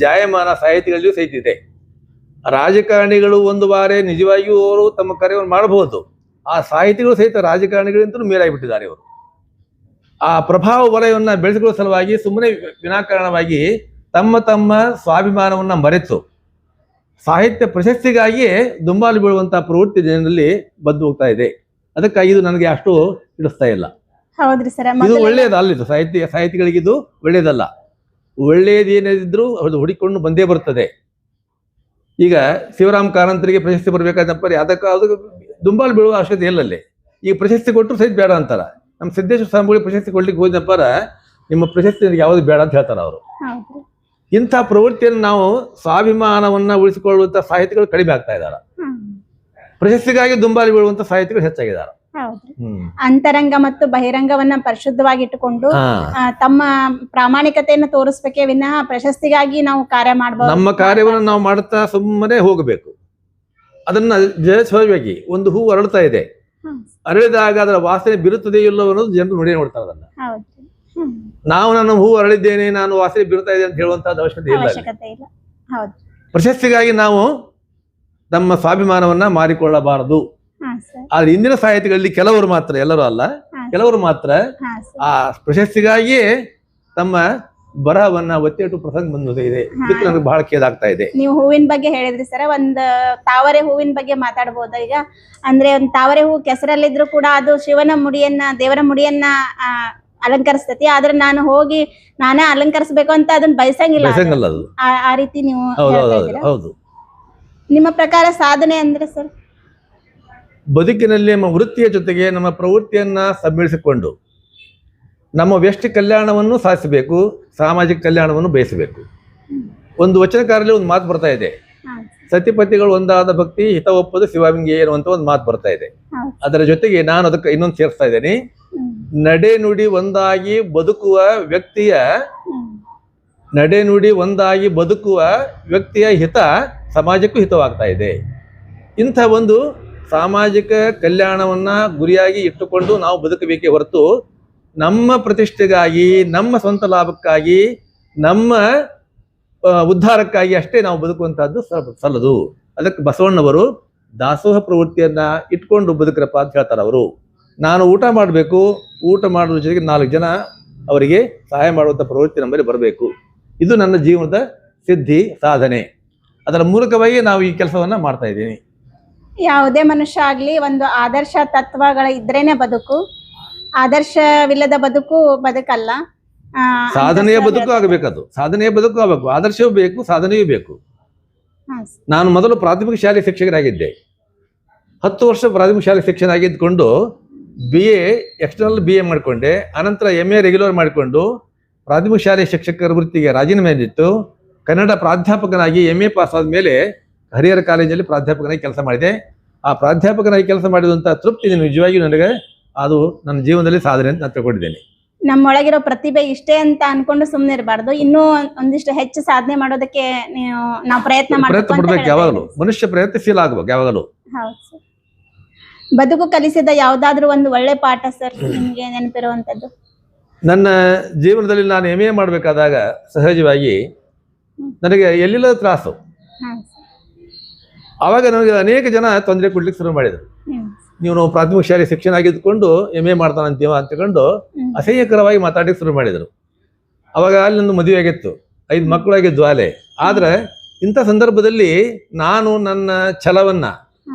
S2: ಜಾಯಮಾನ ಸಾಹಿತಿಗಳಲ್ಲಿಯೂ ಸಹಿತ ಇದೆ. ರಾಜಕಾರಣಿಗಳು ಒಂದು ಬಾರಿ ನಿಜವಾಗಿಯೂ ಅವರು ತಮ್ಮ ಕಾರ್ಯವನ್ನು ಮಾಡಬಹುದು. ಆ ಸಾಹಿತಿಗಳು ಸಹಿತ ರಾಜಕಾರಣಿಗಳಿಂತಲೂ ಮೇಲಾಗಿಬಿಟ್ಟಿದ್ದಾರೆ. ಅವರು ಆ ಪ್ರಭಾವ ವಲಯವನ್ನು ಬೆಳೆಸಿಕೊಳ್ಳುವ ಸಲುವಾಗಿ ಸುಮ್ಮನೆ ವಿನಾಕಾರಣವಾಗಿ ತಮ್ಮ ಸ್ವಾಭಿಮಾನವನ್ನು ಮರೆತು ಸಾಹಿತ್ಯ ಪ್ರಶಸ್ತಿಗಾಗಿಯೇ ದುಂಬಾಲು ಬೀಳುವಂತಹ ಪ್ರವೃತ್ತಿ ಜನರಲ್ಲಿ ಬಂದು ಹೋಗ್ತಾ ಇದೆ. ಅದಕ್ಕಾಗಿ ಇದು ನನಗೆ ಅಷ್ಟು ಹಿಡಿಸ್ತಾ ಇಲ್ಲ.
S1: ಹೌದ್ರಿ ಸರ್,
S2: ಇದು ಒಳ್ಳೆಯದಲ್ಲ. ಇದು ಸಾಹಿತಿಗಳಿಗೆ ಇದು ಒಳ್ಳೆಯದಲ್ಲ. ಒಳ್ಳೆಯದೇನಿದ್ರು ಅದು ಹುಡುಕೊಂಡು ಬಂದೇ ಬರ್ತದೆ. ಈಗ ಶಿವರಾಮ್ ಕಾರಂತರಿಗೆ ಪ್ರಶಸ್ತಿ ಬರಬೇಕಾದಪ್ಪ, ಅದಕ್ಕೆ ದುಂಬಾಲು ಬೀಳುವ ಅವಶ್ಯಕತೆ ಇಲ್ಲಲ್ಲಿ. ಈಗ ಪ್ರಶಸ್ತಿ ಕೊಟ್ಟರು ಸಹಿತ ಬೇಡ ಅಂತಾರ. ನಮ್ಮ ಸಿದ್ದೇಶ್ವರ ಸ್ವಾಮಿಗಳಿಗೆ ಪ್ರಶಸ್ತಿ ಕೊಡ್ಲಿಕ್ಕೆ ಹೋದಪ್ಪಾರ ನಿಮ್ಮ ಪ್ರಶಸ್ತಿ ಯಾವುದು ಬೇಡ ಅಂತ ಹೇಳ್ತಾರೆ ಅವರು. ಇಂಥ ಪ್ರವೃತ್ತಿಯನ್ನು ನಾವು ಸ್ವಾಭಿಮಾನವನ್ನ ಉಳಿಸಿಕೊಳ್ಳುವಂತ ಸಾಹಿತಿಗಳು ಕಡಿಮೆ ಆಗ್ತಾ ಇದ್ದಾರೆ. ಪ್ರಶಸ್ತಿಗಾಗಿ ದುಂಬಾಲು ಬೀಳುವಂತ ಸಾಹಿತಿಗಳು ಹೆಚ್ಚಾಗಿದ್ದಾರೆ.
S1: ಅಂತರಂಗ ಮತ್ತು ಬಹಿರಂಗವನ್ನ ಪರಿಶುದ್ಧವಾಗಿಟ್ಟುಕೊಂಡು ತಮ್ಮ ಪ್ರಾಮಾಣಿಕತೆಯನ್ನು ತೋರಿಸ್ಬೇಕೇ ವಿನಃ ಪ್ರಶಸ್ತಿಗಾಗಿ ನಾವು ಕಾರ್ಯ ಮಾಡಬಹುದು.
S2: ನಮ್ಮ ಕಾರ್ಯವನ್ನು ನಾವು ಮಾಡುತ್ತಾ ಸುಮ್ಮನೆ ಹೋಗಬೇಕು. ಅದನ್ನ ಸಹಜವಾಗಿ ಒಂದು ಹೂ ಅರಳ್ತಾ ಇದೆ, ಅರಳಿದಾಗ ಅದರ ವಾಸನೆ ಬೀರುತ್ತದೆ ಇಲ್ಲೋ ಅನ್ನೋದು ಜನರು ನೋಡಿ ನೋಡ್ತಾರೆ. ಅದನ್ನ ನಾವು ನನ್ನ ಹೂ ಅರಳಿದ್ದೇನೆ, ನಾನು ವಾಸನೆ ಬೀರುತ್ತಾ ಇದೆ ಅಂತ ಹೇಳುವಂತಹದ್ದು ಅವಶ್ಯಕತೆ ಇಲ್ಲ. ಪ್ರಶಸ್ತಿಗಾಗಿ ನಾವು ನಮ್ಮ ಸ್ವಾಭಿಮಾನವನ್ನ ಮಾರಿಕೊಳ್ಳಬಾರದು. ಆದ್ರೆ ಇಂದಿನ ಸಾಹಿತಿಗಳಲ್ಲಿ ಕೆಲವರು ಮಾತ್ರ, ಎಲ್ಲರೂ ಅಲ್ಲ, ಕೆಲವರು ಮಾತ್ರ ಆ ಪ್ರಶಸ್ತಿಗಾಗಿಯೇ ತಮ್ಮ ಬರಹವನ್ನ ಒತ್ತಿಟ್ಟು ಪ್ರಸಂಗ ಬಂದಿದೆ. ಇದಕ್ಕೆ ನನಗೆ ಬಹಳ ಖೇದಾಗ್ತಾ ಇದೆ.
S1: ನೀವು ಹೂವಿನ ಬಗ್ಗೆ ಹೇಳಿದ್ರಿ ಸರ್, ಒಂದ್ ತಾವರೆ ಹೂವಿನ ಬಗ್ಗೆ ಮಾತಾಡ್ಬೋದ? ಈಗ ಅಂದ್ರೆ ಒಂದ್ ತಾವರೆ ಹೂ ಕೆಸರಲ್ಲಿದ್ರು ಕೂಡ ಅದು ಶಿವನ ಮುಡಿಯನ್ನ, ದೇವರ ಮುಡಿಯನ್ನ ಅಲಂಕರಿಸ್ತತಿ. ಆದ್ರೆ ನಾನು ಹೋಗಿ ನಾನೇ ಅಲಂಕರಿಸಬೇಕು ಅಂತ ಅದನ್ನ ಬಯಸಂಗಿಲ್ಲ. ಆ ರೀತಿ ನೀವು
S2: ಹೌದು.
S1: ನಿಮ್ಮ ಪ್ರಕಾರ ಸಾಧನೆ ಅಂದ್ರೆ ಸರ್?
S2: ಬದುಕಿನಲ್ಲಿ ನಮ್ಮ ವೃತ್ತಿಯ ಜೊತೆಗೆ ನಮ್ಮ ಪ್ರವೃತ್ತಿಯನ್ನ ಸಮ್ಮಿಳಿಸಿಕೊಂಡು ನಮ್ಮ ವ್ಯಕ್ತಿ ಕಲ್ಯಾಣವನ್ನು ಸಾಧಿಸಬೇಕು, ಸಾಮಾಜಿಕ ಕಲ್ಯಾಣವನ್ನು ಬಯಸಬೇಕು. ಒಂದು ವಚನಕಾರರಲ್ಲಿ ಒಂದು ಮಾತು ಬರ್ತಾ ಇದೆ, ಸತಿಪತಿಗಳು ಒಂದಾದ ಭಕ್ತಿ ಹಿತ ಒಪ್ಪದು ಶಿವಾಂಗಿ ಅನ್ನುವಂತ ಒಂದು ಮಾತು ಬರ್ತಾ ಇದೆ. ಅದರ ಜೊತೆಗೆ ನಾನು ಅದಕ್ಕೆ ಇನ್ನೊಂದು ಸೇರಿಸ್ತಾ ಇದ್ದೇನೆ, ನಡೆ ನುಡಿ ಒಂದಾಗಿ ಬದುಕುವ ವ್ಯಕ್ತಿಯ ಹಿತ ಸಮಾಜಕ್ಕೂ ಹಿತವಾಗ್ತಾ ಇದೆ. ಇಂಥ ಒಂದು ಸಾಮಾಜಿಕ ಕಲ್ಯಾಣವನ್ನ ಗುರಿಯಾಗಿ ಇಟ್ಟುಕೊಂಡು ನಾವು ಬದುಕಬೇಕೇ ಹೊರತು ನಮ್ಮ ಪ್ರತಿಷ್ಠೆಗಾಗಿ, ನಮ್ಮ ಸ್ವಂತ ಲಾಭಕ್ಕಾಗಿ, ನಮ್ಮ ಉದ್ಧಾರಕ್ಕಾಗಿ ಅಷ್ಟೇ ನಾವು ಬದುಕುವಂತಹದ್ದು ಸಲ್ಲದು. ಅದಕ್ಕೆ ಬಸವಣ್ಣವರು ದಾಸೋಹ ಪ್ರವೃತ್ತಿಯನ್ನ ಇಟ್ಕೊಂಡು ಬದುಕ್ರಪ್ಪ ಅಂತ ಹೇಳ್ತಾರೆ. ಅವರು ನಾನು ಊಟ ಮಾಡಬೇಕು, ಊಟ ಮಾಡೋದ್ರ ಜೊತೆಗೆ 4 ಜನ ಅವರಿಗೆ ಸಹಾಯ ಮಾಡುವಂಥ ಪ್ರವೃತ್ತಿ ನಮ್ಮಲ್ಲಿ ಬರಬೇಕು. ಇದು ನನ್ನ ಜೀವನದ ಸಿದ್ಧಿ, ಸಾಧನೆ. ಅದರ ಮೂಲಕವಾಗಿ ನಾವು ಈ ಕೆಲಸವನ್ನ ಮಾಡ್ತಾ ಇದ್ದೀನಿ.
S1: ಯಾವುದೇ ಮನುಷ್ಯ ಆಗ್ಲಿ ಒಂದು ಆದರ್ಶ ತತ್ವಗಳ ಇದ್ರೇನೆ ಬದುಕು. ಆದರ್ಶವಿಲ್ಲದ ಬದುಕು ಬದುಕಲ್ಲ.
S2: ಸಾಧನೆಯ ಬದುಕು ಆಗಬೇಕದು, ಸಾಧನೆಯ ಬದುಕು ಆಗಬೇಕು, ಆದರ್ಶವೂ ಬೇಕು, ಸಾಧನೆಯೂ ಬೇಕು. ನಾನು ಮೊದಲು ಪ್ರಾಥಮಿಕ ಶಾಲೆ ಶಿಕ್ಷಕರಾಗಿದ್ದೆ. 10 ವರ್ಷ ಪ್ರಾಥಮಿಕ ಶಾಲೆ ಶಿಕ್ಷಕನಾಗಿದ್ದುಕೊಂಡು BA ಎಕ್ಸ್ಟರ್ನಲ್ BA ಮಾಡಿಕೊಂಡೆ. ಅನಂತರ MA ರೆಗ್ಯುಲರ್ ಮಾಡಿಕೊಂಡು ಪ್ರಾಥಮಿಕ ಶಾಲೆ ಶಿಕ್ಷಕರ ವೃತ್ತಿಗೆ ರಾಜೀನಾಮೆ ನೀಡಿತ್ತು. ಕನ್ನಡ ಪ್ರಾಧ್ಯಾಪಕನಾಗಿ MA ಪಾಸ್ ಆದಮೇಲೆ ಹರಿಹರ ಕಾಲೇಜಲ್ಲಿ ಪ್ರಾಧ್ಯಾಪಕನಾಗಿ ಕೆಲಸ ಮಾಡಿದೆ. ಆ ಪ್ರಾಧ್ಯಾಪಕನಾಗಿ ಕೆಲಸ ಮಾಡಿದಂಥ ತೃಪ್ತಿ ನಿಜವಾಗಿಯೂ ನನಗೆ ಅದು ನನ್ನ ಜೀವನದಲ್ಲಿ ಸಾಧನೆ ಅಂತ ನಾನು ತಿಳ್ಕೊಂಡಿದ್ದೇನೆ.
S1: ನಮ್ಮೊಳಗಿರೋ ಪ್ರತಿಭೆ ಇಷ್ಟೇ ಅಂತ ಅನ್ಕೊಂಡು ಸುಮ್ಮನೆ ಇರಬಾರ್ದು, ಇನ್ನೂ ಒಂದಿಷ್ಟು ಹೆಚ್ಚು ಸಾಧನೆ ಮಾಡೋದಕ್ಕೆ ನಾವು ಪ್ರಯತ್ನ
S2: ಪಡ್ಬೇಕು. ಯಾವಾಗಲೂ ಮನುಷ್ಯ ಪ್ರಯತ್ನಶೀಲ ಆಗ್ಬೇಕು ಯಾವಾಗಲೂ.
S1: ಹೌದು ಸರ್. ಬದುಕು ಕಲಿಸಿದ ಯಾವ್ದಾದ್ರು ಒಂದು ಒಳ್ಳೆ ಪಾಠ ಸರ್ ನಿಮ್ಗೆ ನೆನಪಿರುವಂತದ್ದು?
S2: ನನ್ನ ಜೀವನದಲ್ಲಿ ನಾನು MA ಮಾಡಬೇಕಾದಾಗ ಸಹಜವಾಗಿ ನನಗೆ ಎಲ್ಲಿಲ್ಲದ ತ್ರಾಸು. ಆವಾಗ ನನಗೆ ಅನೇಕ ಜನ ತೊಂದರೆ ಕೊಡ್ಲಿಕ್ಕೆ ಶುರು ಮಾಡಿದರು. ನೀವು ಪ್ರಾಥಮಿಕ ಶಾಲೆ ಶಿಕ್ಷಣ ಆಗಿದ್ದುಕೊಂಡು MA ಮಾಡ್ತಾನಂತೀವ ಅಂತಕೊಂಡು ಅಸಹ್ಯಕರವಾಗಿ ಮಾತಾಡಲಿಕ್ಕೆ ಶುರು ಮಾಡಿದರು. ಅವಾಗ ಅಲ್ಲಿ ನನ್ನ ಮದುವೆ ಆಗಿತ್ತು, 5 ಮಕ್ಕಳಾಗಿದ್ದು ಅಲೆ. ಆದ್ರೆ ಇಂಥ ಸಂದರ್ಭದಲ್ಲಿ ನಾನು ನನ್ನ ಛಲವನ್ನ,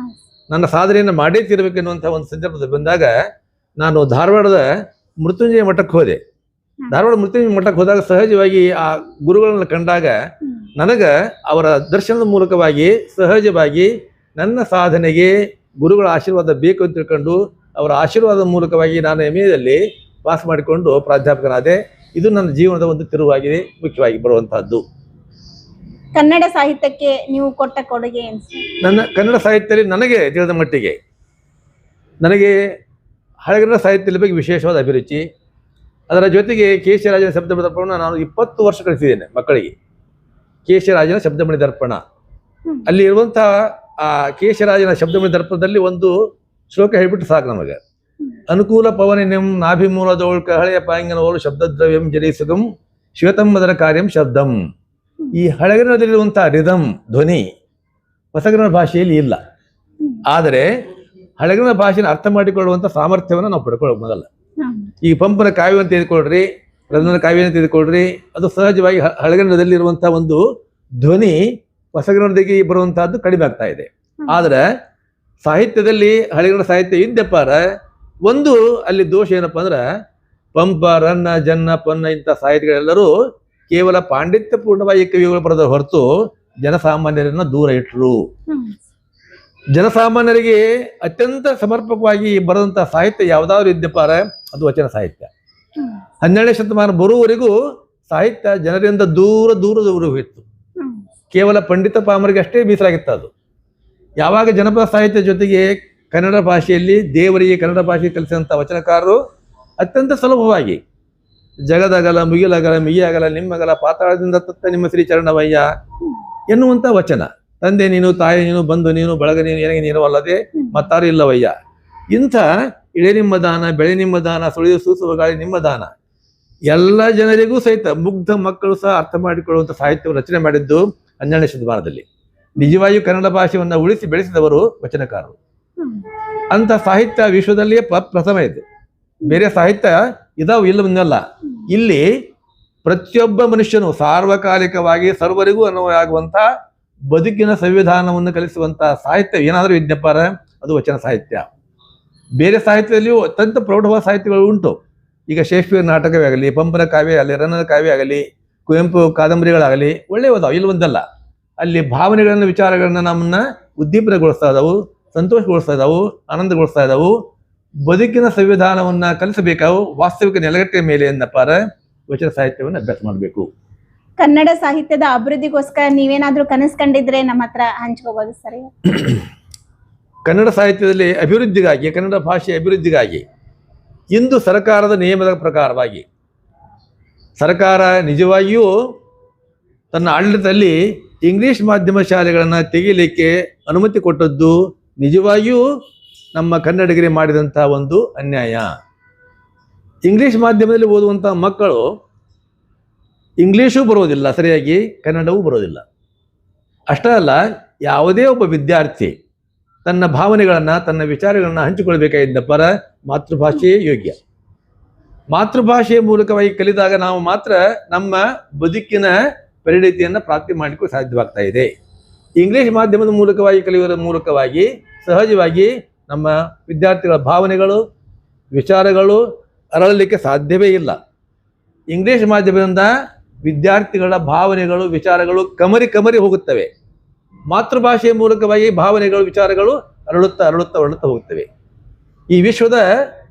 S2: ನನ್ನ ಸಾಧನೆಯನ್ನು ಮಾಡೇ ತೀರಬೇಕೆನ್ನುವಂಥ ಒಂದು ಸಂದರ್ಭದಲ್ಲಿ ಬಂದಾಗ ನಾನು ಧಾರವಾಡದ ಮೃತ್ಯುಂಜಯ ಮಠಕ್ಕೆ ಹೋದೆ. ಧಾರವಾಡ ಮೃತ್ಯುಂಜಯ ಮಠಕ್ಕೆ ಹೋದಾಗ ಸಹಜವಾಗಿ ಆ ಗುರುಗಳನ್ನ ಕಂಡಾಗ ನನಗೆ ಅವರ ದರ್ಶನದ ಮೂಲಕವಾಗಿ ಸಹಜವಾಗಿ ನನ್ನ ಸಾಧನೆಗೆ ಗುರುಗಳ ಆಶೀರ್ವಾದ ಬೇಕು ಅಂತ ತಿಳ್ಕೊಂಡು ಅವರ ಆಶೀರ್ವಾದದ ಮೂಲಕವಾಗಿ ನಾನು MAದಲ್ಲಿ ಪಾಸ್ ಮಾಡಿಕೊಂಡು ಪ್ರಾಧ್ಯಾಪಕನಾದೆ. ಇದು ನನ್ನ ಜೀವನದ ಒಂದು ತಿರುವಾಗಿದೆ, ಮುಖ್ಯವಾಗಿ ಬರುವಂತಹದ್ದು.
S1: ಕನ್ನಡ ಸಾಹಿತ್ಯಕ್ಕೆ ನೀವು ಕೊಟ್ಟ ಕೊಡುಗೆ ಏನು?
S2: ನನ್ನ ಕನ್ನಡ ಸಾಹಿತ್ಯದಲ್ಲಿ ನನಗೆ ತಿಳಿದ ಮಟ್ಟಿಗೆ ನನಗೆ ಹಳೆಗನ್ನಡ ಸಾಹಿತ್ಯದ ಬಗ್ಗೆ ವಿಶೇಷವಾದ ಅಭಿರುಚಿ. ಅದರ ಜೊತೆಗೆ KC ರಾಜನ ಶಬ್ದಮಣಿ ದರ್ಪಣ ನಾನು 20 ವರ್ಷ ಕಲಿಸಿದ್ದೇನೆ ಮಕ್ಕಳಿಗೆ. KC ರಾಜನ ಶಬ್ದಮಣಿ ದರ್ಪಣ ಅಲ್ಲಿ ಇರುವಂತಹ ಆ KC ರಾಜನ ಶಬ್ದಮಣಿ ದರ್ಪಣದಲ್ಲಿ ಒಂದು ಶ್ಲೋಕ ಹೇಳ್ಬಿಟ್ಟು ಸಾಕು ನಮಗೆ. ಅನುಕೂಲ ಪವನಿನಂ ನಾಭಿಮೂಲದೋಳ್ಕ ಹಳೆಯ ಪಾಂಗನವಳು ಶಬ್ದದ್ರವ್ಯಂ ಜನಿಸುಗಂ ಶ್ವೇತಂಬದರ ಕಾರ್ಯಂ ಶಬ್ದಂ. ಈ ಹಳೆಗನ್ನಡದಲ್ಲಿರುವಂತಹ ರಿದಮ್ ಧ್ವನಿ ಹೊಸಗನ್ನಡ ಭಾಷೆಯಲ್ಲಿ ಇಲ್ಲ. ಆದರೆ ಹಳೆಗನ್ನಡ ಭಾಷೆಯನ್ನು ಅರ್ಥ ಮಾಡಿಕೊಳ್ಳುವಂಥ ಸಾಮರ್ಥ್ಯವನ್ನು ನಾವು ಪಡ್ಕೊಳ್ಳೋದು ಮೊದಲ. ಈ ಪಂಪನ ಕಾವ್ಯವನ್ನು ತೆಗೆದುಕೊಳ್ರಿ, ರತ್ನದ ಕಾವ್ಯವನ್ನು ತೆಗೆದುಕೊಳ್ರಿ, ಅದು ಸಹಜವಾಗಿ ಹಳೆಗನ್ನಡದಲ್ಲಿ ಇರುವಂತಹ ಒಂದು ಧ್ವನಿ ಹೊಸಗನ್ನಡದಿಗೆ ಬರುವಂತಹದ್ದು ಕಡಿಮೆ ಆಗ್ತಾ ಇದೆ. ಆದ್ರೆ ಸಾಹಿತ್ಯದಲ್ಲಿ ಹಳೆಗನ್ನಡ ಸಾಹಿತ್ಯ ಇದ್ದಪ್ಪಾರ ಒಂದು ಅಲ್ಲಿ ದೋಷ ಏನಪ್ಪಾ ಅಂದ್ರೆ ಪಂಪ, ರನ್ನ, ಜನ್ನ, ಪೊನ್ನ ಇಂಥ ಸಾಹಿತ್ಯಗಳೆಲ್ಲರೂ ಕೇವಲ ಪಾಂಡಿತ್ಯಪೂರ್ಣವಾಗಿ ಕವಿಗಳು ಬರೆದ ಹೊರತು ಜನಸಾಮಾನ್ಯರನ್ನ ದೂರ ಇಟ್ಟರು. ಜನಸಾಮಾನ್ಯರಿಗೆ ಅತ್ಯಂತ ಸಮರ್ಪಕವಾಗಿ ಬರೆದಂತಹ ಸಾಹಿತ್ಯ ಯಾವ್ದಾದ್ರು ಇದ್ದಪ್ಪಾರ ಅದು ವಚನ ಸಾಹಿತ್ಯ. 12ನೇ ಶತಮಾನ ಬರುವವರೆಗೂ ಸಾಹಿತ್ಯ ಜನರಿಂದ ದೂರ ಹೋಯಿತು. ಕೇವಲ ಪಂಡಿತ ಪಾಮರಿಗೆ ಅಷ್ಟೇ ಮೀಸಲಾಗಿತ್ತು ಅದು. ಯಾವಾಗ ಜನಪದ ಸಾಹಿತ್ಯ ಜೊತೆಗೆ ಕನ್ನಡ ಭಾಷೆಯಲ್ಲಿ ದೇವರಿಗೆ ಕನ್ನಡ ಭಾಷೆ ಕಲಿಸಿದಂಥ ವಚನಕಾರರು ಅತ್ಯಂತ ಸುಲಭವಾಗಿ ಜಗದಗಲ ಮುಗಿಲಗಲ ಮಿಗಿಯಗಲ ನಿಮ್ಮಗಲ ಪಾತಾಳದಿಂದ ತತ್ತ ನಿಮ್ಮ ಶ್ರೀ ಚರಣವಯ್ಯ ಎನ್ನುವಂಥ ವಚನ, ತಂದೆ ನೀನು, ತಾಯಿ ನೀನು, ಬಂಧು ನೀನು, ಬಳಗ ನೀನು, ಏನಿಗೆ ನೀನು ಅಲ್ಲದೆ ಮತ್ತಾರು ಇಲ್ಲವಯ್ಯ. ಇಂಥ ಇಳೆ ನಿಮ್ಮ ದಾನ, ಬೆಳೆ ನಿಮ್ಮ ದಾನ, ಸುಳಿದು ಸೂಸುವ ಗಾಳಿ ನಿಮ್ಮ ದಾನ, ಎಲ್ಲ ಜನರಿಗೂ ಸಹಿತ ಮುಗ್ಧ ಮಕ್ಕಳು ಸಹ ಅರ್ಥ ಮಾಡಿಕೊಳ್ಳುವಂಥ ಸಾಹಿತ್ಯವನ್ನು ರಚನೆ ಮಾಡಿದ್ದು 12ನೇ ಶತಮಾನದಲ್ಲಿ. ನಿಜವಾಗಿಯೂ ಕನ್ನಡ ಭಾಷೆಯನ್ನು ಉಳಿಸಿ ಬೆಳೆಸಿದವರು ವಚನಕಾರರು. ಅಂತ ಸಾಹಿತ್ಯ ವಿಶ್ವದಲ್ಲಿಯೇ ಪ್ರಥಮ ಇದೆ. ಬೇರೆ ಸಾಹಿತ್ಯ ಇದಾವು ಇಲ್ಲವನ್ನಲ್ಲ. ಇಲ್ಲಿ ಪ್ರತಿಯೊಬ್ಬ ಮನುಷ್ಯನು ಸಾರ್ವಕಾಲಿಕವಾಗಿ ಸರ್ವರಿಗೂ ಅನ್ವಯ ಆಗುವಂತ ಬದುಕಿನ ಸಂವಿಧಾನವನ್ನು ಕಲಿಸುವಂತ ಸಾಹಿತ್ಯ ಏನಾದರೂ ಇದ್ನಪ್ಪಾರ ಅದು ವಚನ ಸಾಹಿತ್ಯ. ಬೇರೆ ಸಾಹಿತ್ಯದಲ್ಲಿಯೂ ಅತ್ಯಂತ ಪ್ರೌಢವಾದ ಸಾಹಿತ್ಯಗಳು ಉಂಟು. ಈಗ ಶೇಕ್ಸ್ಪಿಯರ್ ನಾಟಕವೇ ಆಗಲಿ, ಪಂಪನ ಕಾವ್ಯ ಆಗಲಿ, ರನ್ನದ ಕಾವ್ಯ ಆಗಲಿ, ಕುವೆಂಪು ಕಾದಂಬರಿಗಳಾಗಲಿ ಒಳ್ಳೆಯದಾವು, ಇಲ್ಲವಂದಲ್ಲ. ಅಲ್ಲಿ ಭಾವನೆಗಳನ್ನ, ವಿಚಾರಗಳನ್ನ ನಮ್ಮನ್ನ ಉದ್ದೀಪನಗೊಳಿಸ್ತಾ ಇದಾವು, ಸಂತೋಷಗೊಳಿಸ್ತಾ ಇದಾವು, ಆನಂದಗೊಳಿಸ್ತಾ ಇದಾವು. ಬದುಕಿನ ಸಂವಿಧಾನವನ್ನ ಕಲಿಸಬೇಕಾವು ವಾಸ್ತವಿಕ ನೆಲಗಟ್ಟೆಯ ಮೇಲೆ ಎಂದಪ್ಪಾರ ವಚನ ಸಾಹಿತ್ಯವನ್ನು ಅಭ್ಯಾಸ ಮಾಡಬೇಕು.
S1: ಕನ್ನಡ ಸಾಹಿತ್ಯದ ಅಭಿವೃದ್ಧಿಗೋಸ್ಕರ ನೀವೇನಾದ್ರೂ ಕನಸು ಕಂಡಿದ್ರೆ ನಮ್ಮ ಹತ್ರ ಹಂಚ್ಕೋಬಹುದು ಸರ್.
S2: ಕನ್ನಡ ಸಾಹಿತ್ಯದಲ್ಲಿ ಅಭಿವೃದ್ಧಿಗಾಗಿ, ಕನ್ನಡ ಭಾಷೆಯ ಅಭಿವೃದ್ಧಿಗಾಗಿ ಇಂದು ಸರ್ಕಾರದ ನಿಯಮದ ಪ್ರಕಾರವಾಗಿ ಸರ್ಕಾರ ನಿಜವಾಗಿಯೂ ತನ್ನ ಆಡಳಿತದಲ್ಲಿ ಇಂಗ್ಲಿಷ್ ಮಾಧ್ಯಮ ಶಾಲೆಗಳನ್ನು ತೆಗೀಲಿಕ್ಕೆ ಅನುಮತಿ ಕೊಟ್ಟದ್ದು ನಿಜವಾಗಿಯೂ ನಮ್ಮ ಕನ್ನಡಿಗರಿಗೆ ಮಾಡಿದಂಥ ಒಂದು ಅನ್ಯಾಯ. ಇಂಗ್ಲಿಷ್ ಮಾಧ್ಯಮದಲ್ಲಿ ಓದುವಂಥ ಮಕ್ಕಳು ಇಂಗ್ಲೀಷೂ ಬರೋದಿಲ್ಲ ಸರಿಯಾಗಿ, ಕನ್ನಡವೂ ಬರೋದಿಲ್ಲ. ಅಷ್ಟೇ ಅಲ್ಲ, ಯಾವುದೇ ಒಬ್ಬ ವಿದ್ಯಾರ್ಥಿ ತನ್ನ ಭಾವನೆಗಳನ್ನು, ತನ್ನ ವಿಚಾರಗಳನ್ನು ಹಂಚಿಕೊಳ್ಬೇಕಾಗಿದ್ದಪ್ಪರ ಮಾತೃಭಾಷೆಯೇ ಯೋಗ್ಯ. ಮಾತೃಭಾಷೆಯ ಮೂಲಕವಾಗಿ ಕಲಿದಾಗ ನಾವು ಮಾತ್ರ ನಮ್ಮ ಬದುಕಿನ ಪರಿಣಿತಿಯನ್ನು ಪ್ರಾಪ್ತಿ ಮಾಡಲಿಕ್ಕೂ ಸಾಧ್ಯವಾಗ್ತಾ ಇದೆ. ಇಂಗ್ಲಿಷ್ ಮಾಧ್ಯಮದ ಮೂಲಕವಾಗಿ ಕಲಿಯುವುದರ ಮೂಲಕವಾಗಿ ಸಹಜವಾಗಿ ನಮ್ಮ ವಿದ್ಯಾರ್ಥಿಗಳ ಭಾವನೆಗಳು, ವಿಚಾರಗಳು, ಅರಳಲಿಕ್ಕೆ ಸಾಧ್ಯವೇ ಇಲ್ಲ. ಇಂಗ್ಲಿಷ್ ಮಾಧ್ಯಮದಿಂದ ವಿದ್ಯಾರ್ಥಿಗಳ ಭಾವನೆಗಳು, ವಿಚಾರಗಳು ಕಮರಿ ಹೋಗುತ್ತವೆ. ಮಾತೃಭಾಷೆಯ ಮೂಲಕವಾಗಿ ಭಾವನೆಗಳು, ವಿಚಾರಗಳು ಅರಳುತ್ತಾ ಹೋಗುತ್ತವೆ. ಈ ವಿಶ್ವದ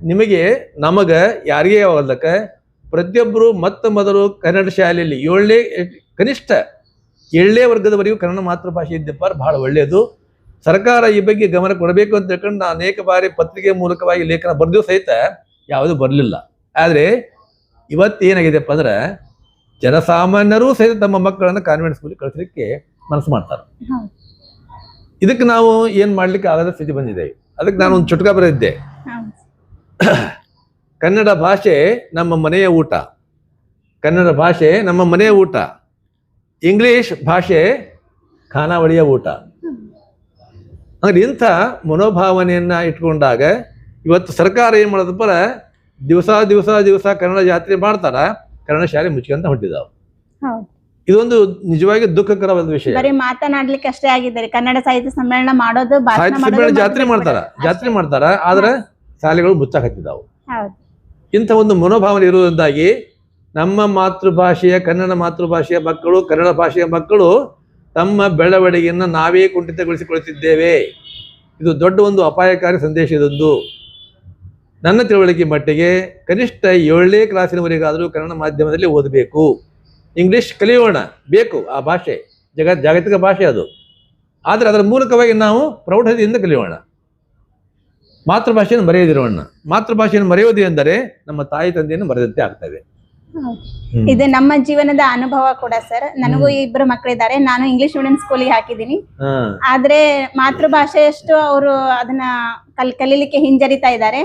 S2: ನಿಮಗೆ, ನಮಗ, ಯಾರಿಗೇ ಆಗಲಕ್ಕ ಪ್ರತಿಯೊಬ್ಬರು ಮೊದಲು ಕನ್ನಡ ಶಾಲೆಯಲ್ಲಿ ಕನಿಷ್ಠ 7ನೇ ವರ್ಗದವರೆಗೂ ಕನ್ನಡ ಮಾತೃಭಾಷೆ ಇದ್ದಪ್ಪ ಬಹಳ ಒಳ್ಳೆಯದು. ಸರ್ಕಾರ ಈ ಬಗ್ಗೆ ಗಮನ ಕೊಡಬೇಕು ಅಂತ ತಿಳ್ಕೊಂಡು ನಾನು ಅನೇಕ ಬಾರಿ ಪತ್ರಿಕೆ ಮೂಲಕವಾಗಿ ಲೇಖನ ಬರೆದು ಸಹಿತ ಯಾವುದೂ ಬರಲಿಲ್ಲ. ಆದರೆ ಇವತ್ತೇನಾಗಿದೆಪ್ಪ ಅಂದ್ರೆ ಜನಸಾಮಾನ್ಯರೂ ಸಹಿತ ತಮ್ಮ ಮಕ್ಕಳನ್ನು ಕಾನ್ವೆಂಟ್ ಸ್ಕೂಲಿಗೆ ಕಳಿಸಲಿಕ್ಕೆ ಮನಸ್ಸು ಮಾಡ್ತಾರೆ. ಇದಕ್ಕೆ ನಾವು ಏನು ಮಾಡಲಿಕ್ಕೆ ಆಗದ ಸ್ಥಿತಿ ಬಂದಿದೆ. ಅದಕ್ಕೆ ನಾನು ಒಂದು ಚುಟುಕ ಬರೆದಿದ್ದೆ. ಕನ್ನಡ ಭಾಷೆ ನಮ್ಮ ಮನೆಯ ಊಟ, ಕನ್ನಡ ಭಾಷೆ ನಮ್ಮ ಮನೆಯ ಊಟ, ಇಂಗ್ಲಿಷ್ ಭಾಷೆ ಖಾನಾವಳಿಯ ಊಟ. ಅಂದ್ರೆ ಇಂಥ ಮನೋಭಾವನೆಯನ್ನ ಇಟ್ಕೊಂಡಾಗ ಇವತ್ತು ಸರ್ಕಾರ ಏನ್ ಮಾಡೋದಪ್ಪ, ದಿವಸ ಕನ್ನಡ ಜಾತ್ರೆ ಮಾಡ್ತಾರ, ಕನ್ನಡ ಶಾಲೆ ಮುಚ್ಕೊಂತ ಹೊಂಟಿದಾವ. ಇದೊಂದು ನಿಜವಾಗಿ ದುಃಖಕರವಾದ ವಿಷಯ.
S1: ಬರೀ ಮಾತನಾಡ್ಲಿಕ್ಕೆ ಅಷ್ಟೇ ಆಗಿದ್ದಾರೆ. ಕನ್ನಡ ಸಾಹಿತ್ಯ ಸಮ್ಮೇಳನ ಮಾಡೋದು,
S2: ಸಾಹಿತ್ಯ ಸಮ್ಮೇಳನ ಜಾತ್ರೆ ಮಾಡ್ತಾರ, ಆದ್ರೆ ಶಾಲೆಗಳು ಮುಚ್ಚಾಕತ್ತಿದಾವು. ಇಂಥ ಒಂದು ಮನೋಭಾವನೆ ಇರುವುದರಿಂದಾಗಿ ನಮ್ಮ ಮಾತೃಭಾಷೆಯ, ಕನ್ನಡ ಮಾತೃಭಾಷೆಯ ಮಕ್ಕಳು, ಕನ್ನಡ ಭಾಷೆಯ ಮಕ್ಕಳು ತಮ್ಮ ಬೆಳವಣಿಗೆಯನ್ನು ನಾವೇ ಕುಂಠಿತಗೊಳಿಸಿಕೊಳ್ಳುತ್ತಿದ್ದೇವೆ. ಇದು ದೊಡ್ಡ ಒಂದು ಅಪಾಯಕಾರಿ ಸಂದೇಶ. ಇದೊಂದು ನನ್ನ ತಿಳುವಳಿಕೆ ಮಟ್ಟಿಗೆ ಕನಿಷ್ಠ 7ನೇ ಕ್ಲಾಸಿನವರೆಗಾದರೂ ಕನ್ನಡ ಮಾಧ್ಯಮದಲ್ಲಿ ಓದಬೇಕು. ಇಂಗ್ಲಿಷ್ ಕಲಿಯೋಣ, ಬೇಕು, ಆ ಭಾಷೆ ಜಾಗತಿಕ ಭಾಷೆ ಅದು. ಆದರೆ ಅದರ ಮೂಲಕವಾಗಿ ನಾವು ಪ್ರೌಢತೆಯಿಂದ ಕಲಿಯೋಣ, ಮಾತೃಭಾಷೆಯನ್ನು ಮರೆಯದಿರೋಣ. ಮಾತೃಭಾಷೆಯನ್ನು ಮರೆಯೋದು ಎಂದರೆ ನಮ್ಮ ತಾಯಿ ತಂದೆಯನ್ನು ಮರೆದಂತೆ ಆಗ್ತದೆ.
S1: ಇದು ನಮ್ಮ ಜೀವನದ ಅನುಭವ ಕೂಡ ಸರ್. ನನಗೂ 2 ಮಕ್ಕಳಿದ್ದಾರೆ. ನಾನು ಇಂಗ್ಲಿಷ್ ಮೀಡಿಯಂ ಸ್ಕೂಲಿಗೆ ಹಾಕಿದ್ದೀನಿ. ಆದ್ರೆ ಮಾತೃಭಾಷೆಯಷ್ಟು ಅವರು ಅದನ್ನ ಕಲೀಲಿಕ್ಕೆ ಹಿಂಜರಿತಾ ಇದ್ದಾರೆ.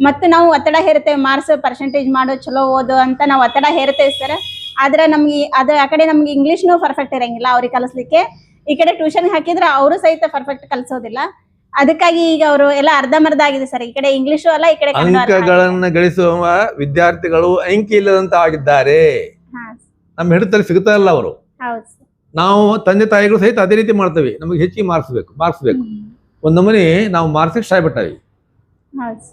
S1: ಮತ್ತು ನಾವು ಒತ್ತಡ ಹೇರ್ತೇವೆ, ಮಾರ್ಕ್ಸ್ ಪರ್ಸೆಂಟೇಜ್ ಮಾಡೋ, ಚಲೋ ಓದು ಅಂತ ನಾವು ಒತ್ತಡ ಹೇರ್ತೇವೆ ಸರ್. ಆದ್ರೆ ನಮ್ಗೆ ಆ ಕಡೆ ನಮ್ಗೆ ಇಂಗ್ಲಿಷ್ನು ಪರ್ಫೆಕ್ಟ್ ಇರಂಗಿಲ್ಲ ಅವ್ರಿಗೆ ಕಲಿಸ್ಲಿಕ್ಕೆ. ಈ ಕಡೆ ಟ್ಯೂಷನ್ ಹಾಕಿದ್ರೆ ಅವರು ಸಹಿತ ಪರ್ಫೆಕ್ಟ್ ಕಲಿಸೋದಿಲ್ಲ. ಅದಕ್ಕಾಗಿ ಈಗ ಅವರು ಎಲ್ಲ ಅರ್ಧಂಬರ್ಧ ಆಗಿದೆ ಸರ್. ಈ ಕಡೆ ಇಂಗ್ಲಿಷು ಅಲ್ಲ, ಈ ಕಡೆ
S2: ಅಂಕಗಳನ್ನು ಗಳಿಸುವ ವಿದ್ಯಾರ್ಥಿಗಳು ಅಂಕಿ ಇಲ್ಲದಂತ ಆಗಿದ್ದಾರೆ. ನಮ್ಮ ಹಿಡಿತಲ್ಲಿ ಸಿಗ್ತಾ ಇಲ್ಲ ಅವರು. ನಾವು ತಂದೆ ತಾಯಿಗಳು ಸಹಿತ ಅದೇ ರೀತಿ ಮಾಡ್ತೇವೆ. ನಮಗೆ ಹೆಚ್ಚಿಗೆ ಮಾರ್ಕ್ಸ್ ಬೇಕು. ಒಂದೊಮ್ಮೆ ನಾವು ಮಾರ್ಕ್ಸ್ ಆಗ್ಬಿಟ್ಟವಿ.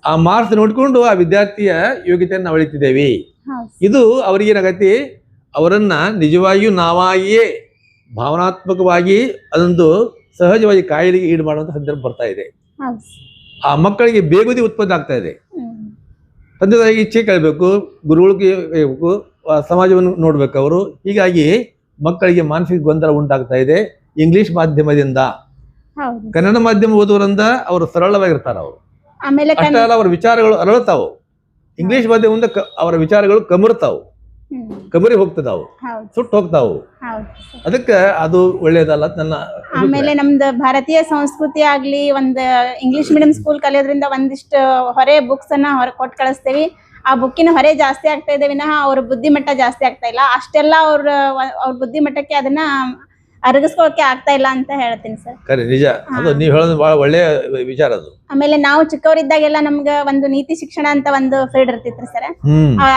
S2: ಆ ಮಾರ್ಕ್ಸ್ ನೋಡ್ಕೊಂಡು ಆ ವಿದ್ಯಾರ್ಥಿಯ ಯೋಗ್ಯತೆಯನ್ನು ಅಳಿತಿದ್ದೇವೆ. ಇದು ಅವರಿಗೆ ಏನಾಗತ್ತೆ, ಅವರನ್ನ ನಿಜವಾಗಿಯೂ ನಾವಾಗಿಯೇ ಭಾವನಾತ್ಮಕವಾಗಿ ಅದೊಂದು ಸಹಜವಾಗಿ ಕಾಯಿಲೆಗೆ ಈಡು ಮಾಡುವಂತ ಸಂದರ್ಭ ಬರ್ತಾ ಇದೆ. ಆ ಮಕ್ಕಳಿಗೆ ಬೇಗುದಿ ಉತ್ಪತ್ತಿ ಆಗ್ತಾ ಇದೆ. ತಂದೆ ತಾಯಿಗೆ ಇಚ್ಛೆ ಕೇಳಬೇಕು, ಗುರುಗಳಿಗೆ ಕೇಳಬೇಕು, ಸಮಾಜವನ್ನು ನೋಡ್ಬೇಕು ಅವರು. ಹೀಗಾಗಿ ಮಕ್ಕಳಿಗೆ ಮಾನಸಿಕ ಗೊಂದಲ ಉಂಟಾಗ್ತಾ ಇದೆ ಇಂಗ್ಲಿಷ್ ಮಾಧ್ಯಮದಿಂದ. ಕನ್ನಡ ಮಾಧ್ಯಮ ಓದುವರಿಂದ ಅವರು ಸರಳವಾಗಿರ್ತಾರ. ಅವರು ಅಷ್ಟೇ ಅಲ್ಲ, ಅವರ ವಿಚಾರಗಳು ಅರಳುತ್ತಾವು. ಇಂಗ್ಲಿಷ್ ಮಾಧ್ಯಮದಿಂದ ಅವರ ವಿಚಾರಗಳು ಕಮರಿ ಹೋಗ್ತದಾವು, ಸುಟ್ಟು ಹೋಗ್ತಾವು. ಅದಕ್ಕೆ ಅದು ಒಳ್ಳೇದಲ್ಲ ನನ್ನ.
S1: ಆಮೇಲೆ ನಮ್ದು ಭಾರತೀಯ ಸಂಸ್ಕೃತಿ ಆಗ್ಲಿ, ಒಂದು ಇಂಗ್ಲಿಷ್ ಮೀಡಿಯಂ ಸ್ಕೂಲ್ ಕಲಿಯೋದ್ರಿಂದ ಒಂದಿಷ್ಟು ಹೊರೆ ಬುಕ್ಸ್ ಅನ್ನ ಕೊಟ್ಟು ಕಳಿಸ್ತೇವಿ. ಆ ಬುಕ್ಕಿನ ಹೊರೆ ಜಾಸ್ತಿ ಆಗ್ತಾ ಇದೆ ವಿನಃ ಅವ್ರ ಬುದ್ಧಿಮಟ್ಟ ಜಾಸ್ತಿ ಆಗ್ತಾ ಇಲ್ಲ. ಅಷ್ಟೆಲ್ಲ ಅವ್ರ ಬುದ್ಧಿಮಟ್ಟಕ್ಕೆ ಅದನ್ನ ಅರಗಿಸ್ಕೊಳಕ್ಕೆ ಆಗ್ತಾ ಇಲ್ಲ ಅಂತ ಹೇಳ್ತೀನಿ ಸರ್.
S2: ಖರೆ, ನಿಜ. ಅದು ನೀವು ಹೇಳೋದು ಬಹಳ ಒಳ್ಳೆಯ ವಿಚಾರ ಅದು.
S1: ಆಮೇಲೆ ನಾವು ಚಿಕ್ಕವರಿದ್ದಾಗೆಲ್ಲ ನಮ್ಗ ಒಂದು ನೀತಿ ಶಿಕ್ಷಣ ಅಂತ ಒಂದು ಫೀಲ್ಡ್ ಇರ್ತಿತ್ರಿ ಸರ್.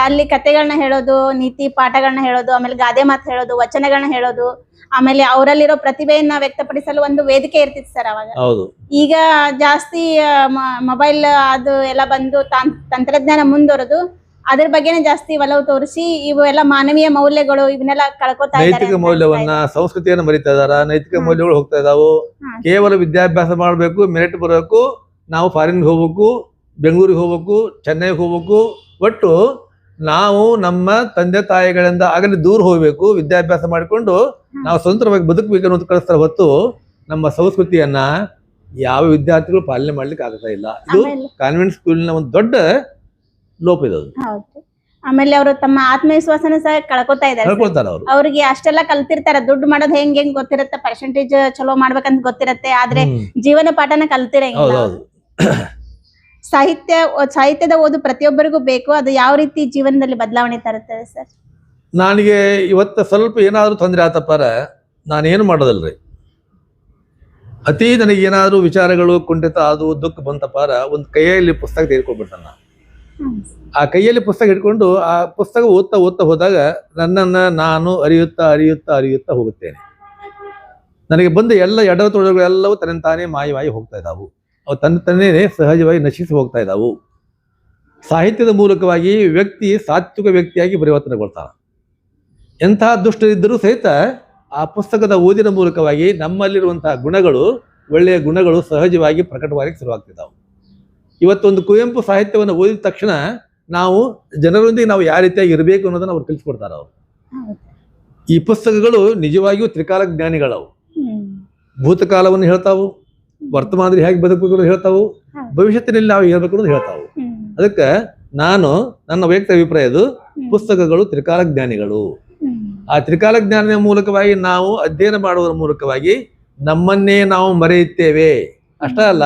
S1: ಅಲ್ಲಿ ಕತೆಗಳನ್ನ ಹೇಳೋದು, ನೀತಿ ಪಾಠಗಳನ್ನ ಹೇಳೋದು, ಆಮೇಲೆ ಗಾದೆ ಮಾತು ಹೇಳೋದು, ವಚನಗಳನ್ನ ಹೇಳೋದು, ಆಮೇಲೆ ಅವರಲ್ಲಿರೋ ಪ್ರತಿಭೆಯನ್ನ ವ್ಯಕ್ತಪಡಿಸಲು ಒಂದು ವೇದಿಕೆ ಇರ್ತಿತ್ತು ಸರ್ ಅವಾಗ. ಈಗ ಜಾಸ್ತಿ ಮೊಬೈಲ್ ಅದು ಎಲ್ಲ ಬಂದು ತಂತ್ರಜ್ಞಾನ ಮುಂದುವರೆದು ಅದ್ರ ಬಗ್ಗೆನೇ ಜಾಸ್ತಿ ಒಲವು ತೋರಿಸಿ ಇವು ಎಲ್ಲ ಮಾನವೀಯ ಮೌಲ್ಯಗಳು ಇವನ್ನೆಲ್ಲ ಕಳ್ಕೊತಾ ಇದ್ದಾರೆ.
S2: ನೈತಿಕ ಮೌಲ್ಯವನ್ನ, ಸಂಸ್ಕೃತಿಯನ್ನು ಮರಿತಾ ಇದಾರ. ನೈತಿಕ ಮೌಲ್ಯಗಳು ಹೋಗ್ತಾ ಇದಾವು. ಕೇವಲ ವಿದ್ಯಾಭ್ಯಾಸ ಮಾಡಬೇಕು, ಮೆರಿಟ್ ಬರಬೇಕು, ನಾವು ಫಾರಿನ್ಗೆ ಹೋಗ್ಬೇಕು, ಬೆಂಗಳೂರಿಗೆ ಹೋಗ್ಬೇಕು, ಚೆನ್ನೈಗೆ ಹೋಗ್ಬೇಕು. ಒಟ್ಟು ನಾವು ನಮ್ಮ ತಂದೆ ತಾಯಿಗಳಿಂದ ಆಗಲಿ ದೂರ ಹೋಗ್ಬೇಕು, ವಿದ್ಯಾಭ್ಯಾಸ ಮಾಡಿಕೊಂಡು ನಾವು ಸ್ವತಂತ್ರವಾಗಿ ಬದುಕಬೇಕು ಅನ್ನೋದು ಕಳಿಸ್ತಾರೆ ಹೊತ್ತು ನಮ್ಮ ಸಂಸ್ಕೃತಿಯನ್ನ ಯಾವ ವಿದ್ಯಾರ್ಥಿಗಳು ಪಾಲನೆ ಮಾಡ್ಲಿಕ್ಕೆ ಆಗ್ತಾ ಇಲ್ಲ. ಇದು ಕಾನ್ವೆಂಟ್ ಸ್ಕೂಲಿನ ಒಂದು ದೊಡ್ಡ ಲೋಪ ಇದೆ.
S1: ಆಮೇಲೆ ಅವರು ತಮ್ಮ ಆತ್ಮವಿಶ್ವಾಸನ ಸಹ ಕಳ್ಕೊತಾ ಇದ್ದಾರೆ. ಅವ್ರಿಗೆ ಅಷ್ಟೆಲ್ಲ ಕಲ್ತಿರ್ತಾರೆ, ದುಡ್ಡು ಮಾಡೋದು ಹೆಂಗ್ ಗೊತ್ತಿರತ್ತೆ, ಪರ್ಸೆಂಟೇಜ್ ಚಲೋ ಮಾಡ್ಬೇಕಂತ ಗೊತ್ತಿರತ್ತೆ, ಆದ್ರೆ ಜೀವನ ಪಾಠನ ಕಲ್ತಿರಂಗಿಲ್ಲ. ಸಾಹಿತ್ಯದ ಓದು ಪ್ರತಿಯೊಬ್ಬರಿಗೂ ಬೇಕು. ಅದು ಯಾವ ರೀತಿ ಜೀವನದಲ್ಲಿ ಬದಲಾವಣೆ ತರುತ್ತದೆ ಸರ್?
S2: ನನಗೆ ಇವತ್ತು ಸ್ವಲ್ಪ ಏನಾದ್ರು ತೊಂದರೆ ಆತಪ್ಪಾರ ನಾನೇನು ಮಾಡೋದಲ್ರಿ. ನನಗೆ ಏನಾದ್ರು ವಿಚಾರಗಳು ಕುಂಠಿತ ಅದು ದುಃಖ ಬಂತಪ್ಪಾರ ಒಂದು ಕೈಯಲ್ಲಿ ಪುಸ್ತಕ ತೆಗೆದುಕೊಂಡ್ಬಿಡ್ತಾನ. ಆ ಕೈಯಲ್ಲಿ ಪುಸ್ತಕ ಹಿಡ್ಕೊಂಡು ಆ ಪುಸ್ತಕ ಓದ್ತಾ ಹೋದಾಗ ನನ್ನನ್ನು ನಾನು ಅರಿಯುತ್ತಾ ಹೋಗುತ್ತೇನೆ. ನನಗೆ ಬಂದ ಎಲ್ಲ ಎಡವತೊಡಗಳೆಲ್ಲವೂ ತನ್ನ ತಾನೇ ಮಾಯವಾಗಿ ಹೋಗ್ತಾ ಇದ್ದಾವು. ಅವು ತನ್ನೇ ಸಹಜವಾಗಿ ನಶಿಸಿ ಹೋಗ್ತಾ ಇದ್ದಾವು. ಸಾಹಿತ್ಯದ ಮೂಲಕವಾಗಿ ವ್ಯಕ್ತಿ ಸಾತ್ವಿಕ ವ್ಯಕ್ತಿಯಾಗಿ ಪರಿವರ್ತನೆಗೊಳ್ತಾನೆ. ಎಂತಹ ದುಷ್ಟರಿದ್ದರೂ ಸಹಿತ ಆ ಪುಸ್ತಕದ ಓದಿನ ಮೂಲಕವಾಗಿ ನಮ್ಮಲ್ಲಿರುವಂತಹ ಗುಣಗಳು, ಒಳ್ಳೆಯ ಗುಣಗಳು ಸಹಜವಾಗಿ ಪ್ರಕಟವಾಗಿ ಶುರುವಾಗ್ತಿದ್ದಾವೆ. ಇವತ್ತೊಂದು ಕುವೆಂಪು ಸಾಹಿತ್ಯವನ್ನು ಓದಿದ ತಕ್ಷಣ ನಾವು ಜನರೊಂದಿಗೆ ನಾವು ಯಾವ ರೀತಿಯಾಗಿ ಇರಬೇಕು ಅನ್ನೋದನ್ನು ಅವ್ರು ತಿಳಿಸ್ಕೊಡ್ತಾರೆ. ಅವರು ಈ ಪುಸ್ತಕಗಳು ನಿಜವಾಗಿಯೂ ತ್ರಿಕಾಲ ಜ್ಞಾನಿಗಳವು. ಭೂತಕಾಲವನ್ನು ಹೇಳ್ತಾವು, ವರ್ತಮಾನದಲ್ಲಿ ಹೇಗೆ ಬದುಕಬೇಕು ಹೇಳ್ತಾವು, ಭವಿಷ್ಯತ್ತಿನಲ್ಲಿ ನಾವು ಹೇಳ್ಬೇಕು ಅನ್ನೋದು ಹೇಳ್ತಾವು. ಅದಕ್ಕೆ ನನ್ನ ವೈಯಕ್ತಿಕ ಅಭಿಪ್ರಾಯದು ಪುಸ್ತಕಗಳು ತ್ರಿಕಾಲ ಜ್ಞಾನಿಗಳು. ಆ ತ್ರಿಕಾಲ ಜ್ಞಾನದ ಮೂಲಕವಾಗಿ ನಾವು ಅಧ್ಯಯನ ಮಾಡುವುದರ ಮೂಲಕವಾಗಿ ನಮ್ಮನ್ನೇ ನಾವು ಮರೆಯುತ್ತೇವೆ. ಅಷ್ಟೇ ಅಲ್ಲ,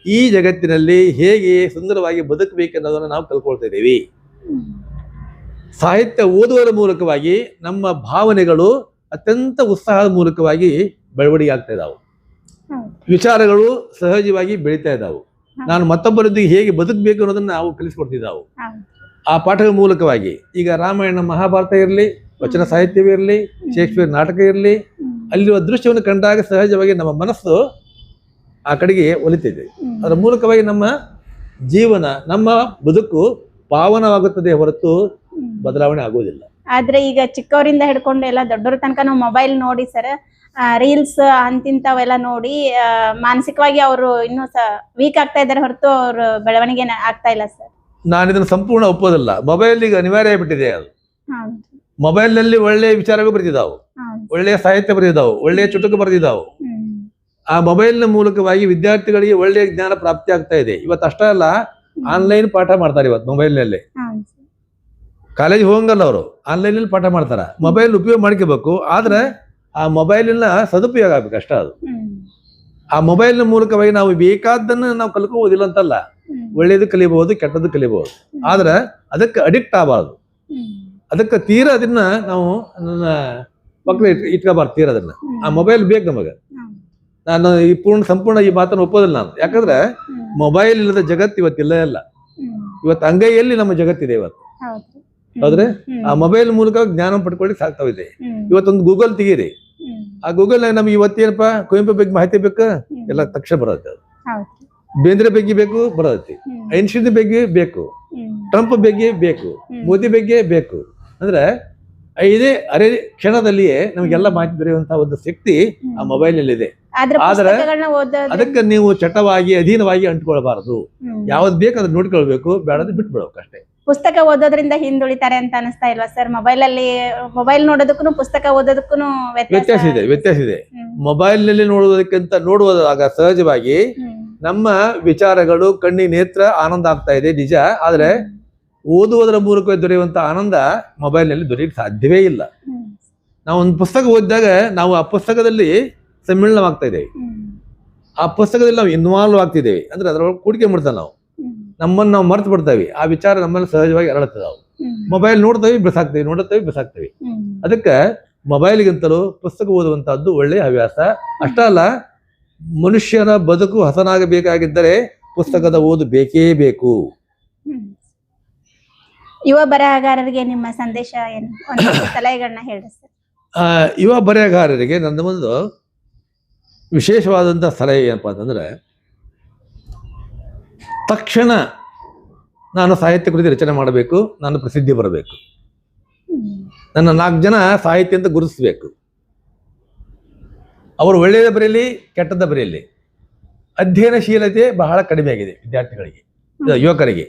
S2: ಈ ಜಗತ್ತಿನಲ್ಲಿ ಹೇಗೆ ಸುಂದರವಾಗಿ ಬದುಕಬೇಕೆನ್ನೋದನ್ನು ನಾವು ಕಲ್ಕೊಳ್ತಾ ಇದ್ದೀವಿ. ಸಾಹಿತ್ಯ ಓದುವುದರ ಮೂಲಕವಾಗಿ ನಮ್ಮ ಭಾವನೆಗಳು ಅತ್ಯಂತ ಉತ್ಸಾಹದ ಮೂಲಕವಾಗಿ ಬೆಳವಣಿಗೆ ಆಗ್ತಾ ಇದ್ದಾವೆ. ವಿಚಾರಗಳು ಸಹಜವಾಗಿ ಬೆಳೀತಾ ಇದ್ದಾವೆ. ನಾನು ಮತ್ತೊಬ್ಬರೊಂದಿಗೆ ಹೇಗೆ ಬದುಕಬೇಕು ಅನ್ನೋದನ್ನ ನಾವು ಕಲಿಸ್ಕೊಡ್ತಿದ್ದಾವೆ ಆ ಪಾಠಗಳ ಮೂಲಕವಾಗಿ. ಈಗ ರಾಮಾಯಣ ಮಹಾಭಾರತ ಇರಲಿ, ವಚನ ಸಾಹಿತ್ಯವೇ ಇರಲಿ, ಶೇಕ್ಸ್ಪಿಯರ್ ನಾಟಕ ಇರಲಿ, ಅಲ್ಲಿರುವ ದೃಶ್ಯವನ್ನು ಕಂಡಾಗ ಸಹಜವಾಗಿ ನಮ್ಮ ಮನಸ್ಸು ಆ ಕಡೆಗೆ ಒಲಿತಿದೆ. ಅದರ ಮೂಲಕವಾಗಿ ನಮ್ಮ ಜೀವನ, ನಮ್ಮ ಬದುಕು ಪಾವನವಾಗುತ್ತದೆ ಹೊರತು ಬದಲಾವಣೆ ಆಗೋದಿಲ್ಲ.
S1: ಆದ್ರೆ ಈಗ ಚಿಕ್ಕವರಿಂದ ಹಿಡ್ಕೊಂಡು ಎಲ್ಲ ದೊಡ್ಡವ್ರ ತನಕ ನಾವು ಮೊಬೈಲ್ ನೋಡಿ ಸರ್, ರೀಲ್ಸ್ ಅಂತಿಂತವೆಲ್ಲ ನೋಡಿ ಮಾನಸಿಕವಾಗಿ ಅವರು ಇನ್ನೂ ವೀಕ್ ಆಗ್ತಾ ಇದ್ದಾರೆ ಹೊರತು ಅವ್ರ ಬೆಳವಣಿಗೆ ಆಗ್ತಾ ಇಲ್ಲ ಸರ್.
S2: ನಾನು ಇದನ್ನು ಸಂಪೂರ್ಣ ಒಪ್ಪೋದಿಲ್ಲ. ಮೊಬೈಲ್ ಈಗ ಅನಿವಾರ್ಯ ಆಗ್ಬಿಟ್ಟಿದೆ. ಅದು ಮೊಬೈಲ್ ನಲ್ಲಿ ಒಳ್ಳೆಯ ವಿಚಾರಗಳು ಬರೆದಿದ್ದಾವೆ, ಒಳ್ಳೆಯ ಸಾಹಿತ್ಯ ಬರೆದಿದ್ದಾವೆ, ಒಳ್ಳೆಯ ಚುಟುಕು ಬರೆದಿದ್ದಾವೆ. ಆ ಮೊಬೈಲ್ ನ ಮೂಲಕವಾಗಿ ವಿದ್ಯಾರ್ಥಿಗಳಿಗೆ ಒಳ್ಳೆಯ ಜ್ಞಾನ ಪ್ರಾಪ್ತಿ ಆಗ್ತಾ ಇದೆ. ಇವತ್ತು ಅಷ್ಟೇ ಅಲ್ಲ, ಆನ್ಲೈನ್ ಪಾಠ ಮಾಡ್ತಾರೆ ಇವತ್ತು ಮೊಬೈಲ್ ನಲ್ಲಿ. ಕಾಲೇಜ್ ಹೋಗಂಗಲ್ಲ, ಅವರು ಆನ್ಲೈನ್ ನಲ್ಲಿ ಪಾಠ ಮಾಡ್ತಾರ. ಮೊಬೈಲ್ ಉಪಯೋಗ ಮಾಡ್ಕೋಬೇಕು, ಆದ್ರೆ ಆ ಮೊಬೈಲಿನ ಸದುಪಯೋಗ ಆಗ್ಬೇಕು ಅಷ್ಟೇ. ಅದು ಆ ಮೊಬೈಲ್ ಮೂಲಕವಾಗಿ ನಾವು ಬೇಕಾದ್ದನ್ನು ನಾವು ಕಲ್ಕೋಬೋದಿಲ್ಲ ಅಂತಲ್ಲ, ಒಳ್ಳೇದು ಕಲಿಬಹುದು, ಕೆಟ್ಟದ್ದು ಕಲಿಬಹುದು, ಆದ್ರೆ ಅದಕ್ಕೆ ಅಡಿಕ್ಟ್ ಆಗಬಾರ್ದು. ಅದಕ್ಕೆ ತೀರಾ ಅದನ್ನ ನಾವು ನನ್ನ ಮಕ್ಕಳು ಇಟ್ಕೋಬಾರ್ದು. ತೀರ ಅದನ್ನ ಆ ಮೊಬೈಲ್ ಬೇಕು ನಮಗೆ. ನಾನು ಈ ಸಂಪೂರ್ಣ ಈ ಮಾತನ್ನು ಒಪ್ಪೋದಿಲ್ಲ ನಾನು. ಯಾಕಂದ್ರೆ ಮೊಬೈಲ್ ಇಲ್ಲದ ಜಗತ್ತು ಇವತ್ತಿಲ್ಲ. ಇಲ್ಲ, ಇವತ್ತು ಅಂಗೈಯಲ್ಲಿ ನಮ್ಮ ಜಗತ್ತಿದೆ ಇವತ್ತು. ಹೌದ್ರೆ ಆ ಮೊಬೈಲ್ ಮೂಲಕ ಜ್ಞಾನ ಪಡ್ಕೊಳ್ಳಿಕ್ಕೆ ಸಾಕ್ತಾ ಇದೆ. ಇವತ್ತೊಂದು ಗೂಗಲ್ ತೆಗೀರಿ, ಆ ಗೂಗಲ್ ನಮ್ಗೆ ಇವತ್ತೇನಪ್ಪ ಕುವೆಂಪು ಬಗ್ಗೆ ಮಾಹಿತಿ ಬೇಕು, ಎಲ್ಲ ತಕ್ಷಣ ಬರುತ್ತೆ. ಅದು ಬೇಂದ್ರೆ ಬಗ್ಗೆ ಬೇಕು ಬರೋದೈತಿ, ಐನ್ಸ್ಟೀನ್ ಬಗ್ಗೆ ಬೇಕು, ಟ್ರಂಪ್ ಬಗ್ಗೆ ಬೇಕು, ಮೋದಿ ಬಗ್ಗೆ ಬೇಕು. ಅಂದ್ರೆ ಇದೇ ಅರೆ ಕ್ಷಣದಲ್ಲಿಯೇ ನಮಗೆಲ್ಲ ಮಾಹಿತಿ ದೊರೆಯುವಂತಹ ಒಂದು ಶಕ್ತಿ ಆ ಮೊಬೈಲ್ ನಲ್ಲಿ ಇದೆ. ಆದ್ರೆ ಅದಕ್ಕೆ ನೀವು ಚಟವಾಗಿ ಅಧೀನವಾಗಿ ಅಂಟ್ಕೊಳ್ಬಾರದು. ಯಾವ್ದು ಬೇಕು ಅದನ್ನ ನೋಡ್ಕೊಳ್ಬೇಕು, ಬೇಡದು ಬಿಟ್ಬಿಡ್ಬೇಕು ಅಷ್ಟೇ.
S1: ಪುಸ್ತಕ ಓದೋದ್ರಿಂದ ಹಿಂದುಳಿತಾರೆ ಅಂತ ಅನಿಸ್ತಾ ಇಲ್ವಾ ಸರ್? ಮೊಬೈಲ್ ನೋಡೋದಕ್ಕೂ ಪುಸ್ತಕ ಓದೋದಕ್ಕೂ
S2: ವ್ಯತ್ಯಾಸ ಇದೆ. ಮೊಬೈಲ್ ನಲ್ಲಿ ನೋಡುವುದಾಗ ಸಹಜವಾಗಿ ನಮ್ಮ ವಿಚಾರಗಳು ಕಣ್ಣಿನ ನೇತ್ರ ಆನಂದ ಆಗ್ತಾ ಇದೆ ನಿಜ. ಆದ್ರೆ ಓದುವುದರ ಮೂಲಕ ದೊರೆಯುವಂತ ಆನಂದ ಮೊಬೈಲ್ ನಲ್ಲಿ ದೊರೆಯಕ್ಕೆ ಸಾಧ್ಯವೇ ಇಲ್ಲ. ನಾವು ಒಂದು ಪುಸ್ತಕ ಓದಿದಾಗ ನಾವು ಆ ಪುಸ್ತಕದಲ್ಲಿ ಸಮ್ಮಿಳನವಾಗ್ತಾ ಇದ್ದೇವೆ, ಆ ಪುಸ್ತಕದಲ್ಲಿ ನಾವು ಇನ್ವಾಲ್ವ್ ಆಗ್ತಿದ್ದೇವೆ. ಅಂದ್ರೆ ಅದರೊಳಗೆ ಕೂಡಿಕೆ ಮಾಡ್ತಾ ನಾವು ನಮ್ಮನ್ನು ನಾವು ಮರ್ತು ಬಿಡ್ತೇವೆ. ಆ ವಿಚಾರ ನಮ್ಮಲ್ಲಿ ಸಹಜವಾಗಿ ಅರಳುತ್ತದಾವು. ಮೊಬೈಲ್ ನೋಡ್ತೇವೆ, ಬಿಸಾಕ್ತೇವೆ. ಅದಕ್ಕೆ ಮೊಬೈಲ್ಗಿಂತಲೂ ಪುಸ್ತಕ ಓದುವಂತಹದ್ದು ಒಳ್ಳೆಯ ಹವ್ಯಾಸ. ಅಷ್ಟೇ ಅಲ್ಲ, ಮನುಷ್ಯನ ಬದುಕು ಹಸನಾಗಬೇಕಾಗಿದ್ದರೆ ಪುಸ್ತಕದ ಓದು ಬೇಕೇ ಬೇಕು.
S1: ಯುವ ಬರಹಗಾರರಿಗೆ ನಿಮ್ಮ ಸಂದೇಶ ಏನು, ಸಲಹೆಗಳನ್ನ ಹೇಳಿ ಸರ್?
S2: ಯುವ ಬರಹಗಾರರಿಗೆ ನನ್ನ ಒಂದು ವಿಶೇಷವಾದಂಥ ಸಲಹೆ ಏನಪ್ಪಾ ಅಂತಂದ್ರೆ, ತಕ್ಷಣ ನಾನು ಸಾಹಿತ್ಯ ಕೃತಿ ರಚನೆ ಮಾಡಬೇಕು, ನಾನು ಪ್ರಸಿದ್ಧಿ ಬರಬೇಕು, ನನ್ನ 4 ಜನ ಸಾಹಿತ್ಯ ಅಂತ ಗುರುತಿಸ್ಬೇಕು. ಅವರು ಒಳ್ಳೆಯದ ಬರೆಯಲಿ, ಕೆಟ್ಟದ್ದ ಬರೆಯಲಿ. ಅಧ್ಯಯನಶೀಲತೆ ಬಹಳ ಕಡಿಮೆ ಆಗಿದೆ ವಿದ್ಯಾರ್ಥಿಗಳಿಗೆ, ಯುವಕರಿಗೆ.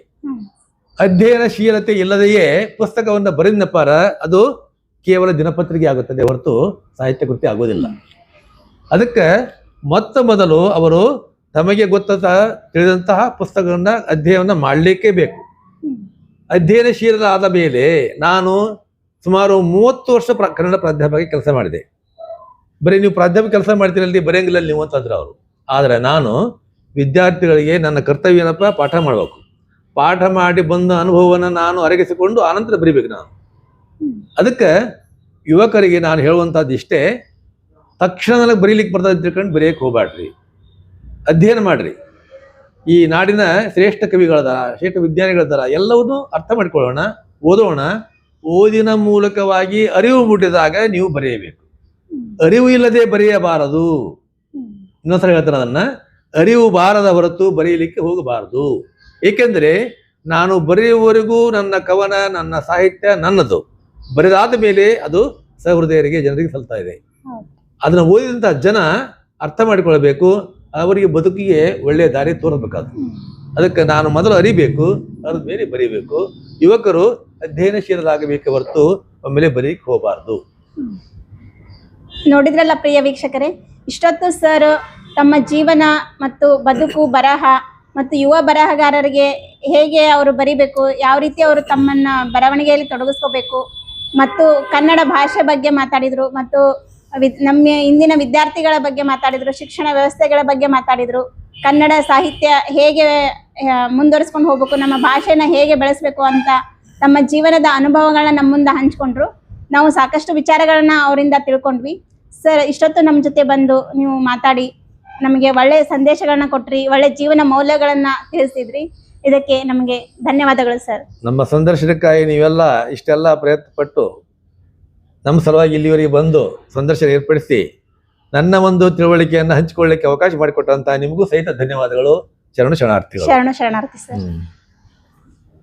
S2: ಅಧ್ಯಯನಶೀಲತೆ ಇಲ್ಲದೆಯೇ ಪುಸ್ತಕವನ್ನು ಬರೆದನಪ್ಪಾರ ಅದು ಕೇವಲ ದಿನಪತ್ರಿಕೆ ಆಗುತ್ತದೆ ಹೊರತು ಸಾಹಿತ್ಯ ಕೃತಿ ಆಗೋದಿಲ್ಲ. ಅದಕ್ಕೆ ಮೊದಲು ಅವರು ತಮಗೆ ತಿಳಿದಂತಹ ಪುಸ್ತಕಗಳನ್ನ ಅಧ್ಯಯನ ಮಾಡಲಿಕ್ಕೆ ಬೇಕು. ಅಧ್ಯಯನಶೀಲರಾದ ಮೇಲೆ ನಾನು ಸುಮಾರು 30 ವರ್ಷ ಕನ್ನಡ ಪ್ರಾಧ್ಯಾಪಕ ಕೆಲಸ ಮಾಡಿದೆ. ಬರೀ ನೀವು ಪ್ರಾಧ್ಯಾಪಕ ಕೆಲಸ ಮಾಡ್ತೀರಲ್ಲಿ ಬರೆಯಂಗಿಲ್ಲ ನೀವು ಅಂತಂದ್ರೆ ಅವರು. ಆದರೆ ನಾನು ವಿದ್ಯಾರ್ಥಿಗಳಿಗೆ ನನ್ನ ಕರ್ತವ್ಯ ಏನಪ್ಪ, ಪಾಠ ಮಾಡಬೇಕು. ಪಾಠ ಮಾಡಿ ಬಂದ ಅನುಭವವನ್ನು ನಾನು ಅರಗಿಸಿಕೊಂಡು ಆನಂತರ ಬರಿಬೇಕು ನಾನು. ಅದಕ್ಕೆ ಯುವಕರಿಗೆ ನಾನು ಹೇಳುವಂಥದ್ದು ಇಷ್ಟೇ, ತಕ್ಷಣ ನನಗೆ ಬರೀಲಿಕ್ಕೆ ಬರ್ತದೆ ತಿಳ್ಕೊಂಡು ಬರೆಯಕ್ಕೆ ಹೋಗ್ಬೇಡ್ರಿ, ಅಧ್ಯಯನ ಮಾಡ್ರಿ. ಈ ನಾಡಿನ ಶ್ರೇಷ್ಠ ಕವಿಗಳದಾರ, ಶ್ರೇಷ್ಠ ವಿಜ್ಞಾನಿಗಳದಾರ, ಎಲ್ಲವನ್ನೂ ಅರ್ಥ ಮಾಡ್ಕೊಳ್ಳೋಣ, ಓದೋಣ. ಓದಿನ ಮೂಲಕವಾಗಿ ಅರಿವು ಮುಟ್ಟಿದಾಗ ನೀವು ಬರೆಯಬೇಕು. ಅರಿವು ಇಲ್ಲದೆ ಬರೆಯಬಾರದು. ಇನ್ನೊಂದ್ಸಲ ಹೇಳ್ತಾರೆ ಅದನ್ನ, ಅರಿವು ಬಾರದ ಹೊರತು ಬರೆಯಲಿಕ್ಕೆ ಹೋಗಬಾರದು. ಏಕೆಂದರೆ ನಾನು ಬರೆಯುವವರೆಗೂ ನನ್ನ ಕವನ, ನನ್ನ ಸಾಹಿತ್ಯ ನನ್ನದು. ಬರೆದಾದ ಮೇಲೆ ಅದು ಸಹೃದಯರಿಗೆ, ಜನರಿಗೆ ಸಲ್ತಾ ಇದೆ. ಅದನ್ನು ಓದಿದಂಥ ಜನ ಅರ್ಥ ಮಾಡಿಕೊಳ್ಬೇಕು, ಅವರಿಗೆ ಬದುಕಿಗೆ ಒಳ್ಳೆಯ ದಾರಿ ತೋರಬೇಕಾದ್ರು. ಅದಕ್ಕೆ ನಾನು ಮೊದಲು ಅರಿಬೇಕು, ಅದ್ರ ಮೇಲೆ ಬರೀಬೇಕು. ಯುವಕರು ಅಧ್ಯಯನಶೀಲರಾಗಬೇಕೆ ಹೊರತು ಒಮ್ಮೆಲೆ ಬರೀಕ್ ಹೋಗಬಾರ್ದು.
S1: ನೋಡಿದ್ರಲ್ಲ ಪ್ರಿಯ ವೀಕ್ಷಕರೇ, ಇಷ್ಟೊತ್ತು ಸರ್ ತಮ್ಮ ಜೀವನ ಮತ್ತು ಬದುಕು, ಬರಹ ಮತ್ತು ಯುವ ಬರಹಗಾರರಿಗೆ ಹೇಗೆ ಅವರು ಬರಿಬೇಕು, ಯಾವ ರೀತಿ ಅವರು ತಮ್ಮನ್ನ ಬರವಣಿಗೆಯಲ್ಲಿ ತೊಡಗಿಸ್ಕೋಬೇಕು ಮತ್ತು ಕನ್ನಡ ಭಾಷೆ ಬಗ್ಗೆ ಮಾತಾಡಿದ್ರು, ಮತ್ತು ನಮ್ಮ ಇಂದಿನ ವಿದ್ಯಾರ್ಥಿಗಳ ಬಗ್ಗೆ ಮಾತಾಡಿದ್ರು, ಶಿಕ್ಷಣ ವ್ಯವಸ್ಥೆಗಳ ಬಗ್ಗೆ ಮಾತಾಡಿದ್ರು, ಕನ್ನಡ ಸಾಹಿತ್ಯ ಹೇಗೆ ಮುಂದುವರಿಸ್ಕೊಂಡು ಹೋಗ್ಬೇಕು, ನಮ್ಮ ಭಾಷೆನ ಹೇಗೆ ಬೆಳೆಸಬೇಕು ಅಂತ ತಮ್ಮ ಜೀವನದ ಅನುಭವಗಳನ್ನ ನಮ್ಮ ಮುಂದೆ ಹಂಚ್ಕೊಂಡ್ರು. ನಾವು ಸಾಕಷ್ಟು ವಿಚಾರಗಳನ್ನ ಅವರಿಂದ ತಿಳ್ಕೊಂಡ್ವಿ. ಸರ್, ಇಷ್ಟೊತ್ತು ನಮ್ಮ ಜೊತೆ ಬಂದು ನೀವು ಮಾತಾಡಿ ನಮಗೆ ಒಳ್ಳೆಯ ಸಂದೇಶಗಳನ್ನ ಕೊಟ್ರಿ, ಒಳ್ಳೆ ಜೀವನ ಮೌಲ್ಯಗಳನ್ನ ತಿಳಿಸಿದ್ರಿ. ಇದಕ್ಕೆ ನಮಗೆ ಧನ್ಯವಾದಗಳು ಸರ್.
S2: ನಮ್ಮ ಸಂದರ್ಶನಕ್ಕಾಗಿ ನೀವೆಲ್ಲ ಇಷ್ಟೆಲ್ಲ ಪ್ರಯತ್ನ ಪಟ್ಟು ನಮ್ಮ ಸಲುವಾಗಿ ಇಲ್ಲಿವರೆಗೆ ಬಂದು ಸಂದರ್ಶನ ಏರ್ಪಡಿಸಿ ನನ್ನ ಒಂದು ತಿಳುವಳಿಕೆಯನ್ನು ಹಂಚಿಕೊಳ್ಳಿಕ್ಕೆ ಅವಕಾಶ ಮಾಡಿಕೊಟ್ಟಂತ ನಿಮಗೂ ಸಹಿತ ಧನ್ಯವಾದಗಳು. ಶರಣು ಶರಣಾರ್ಥಿಗಳು.
S1: ಶರಣು ಶರಣಾರ್ಥಿ ಸರ್.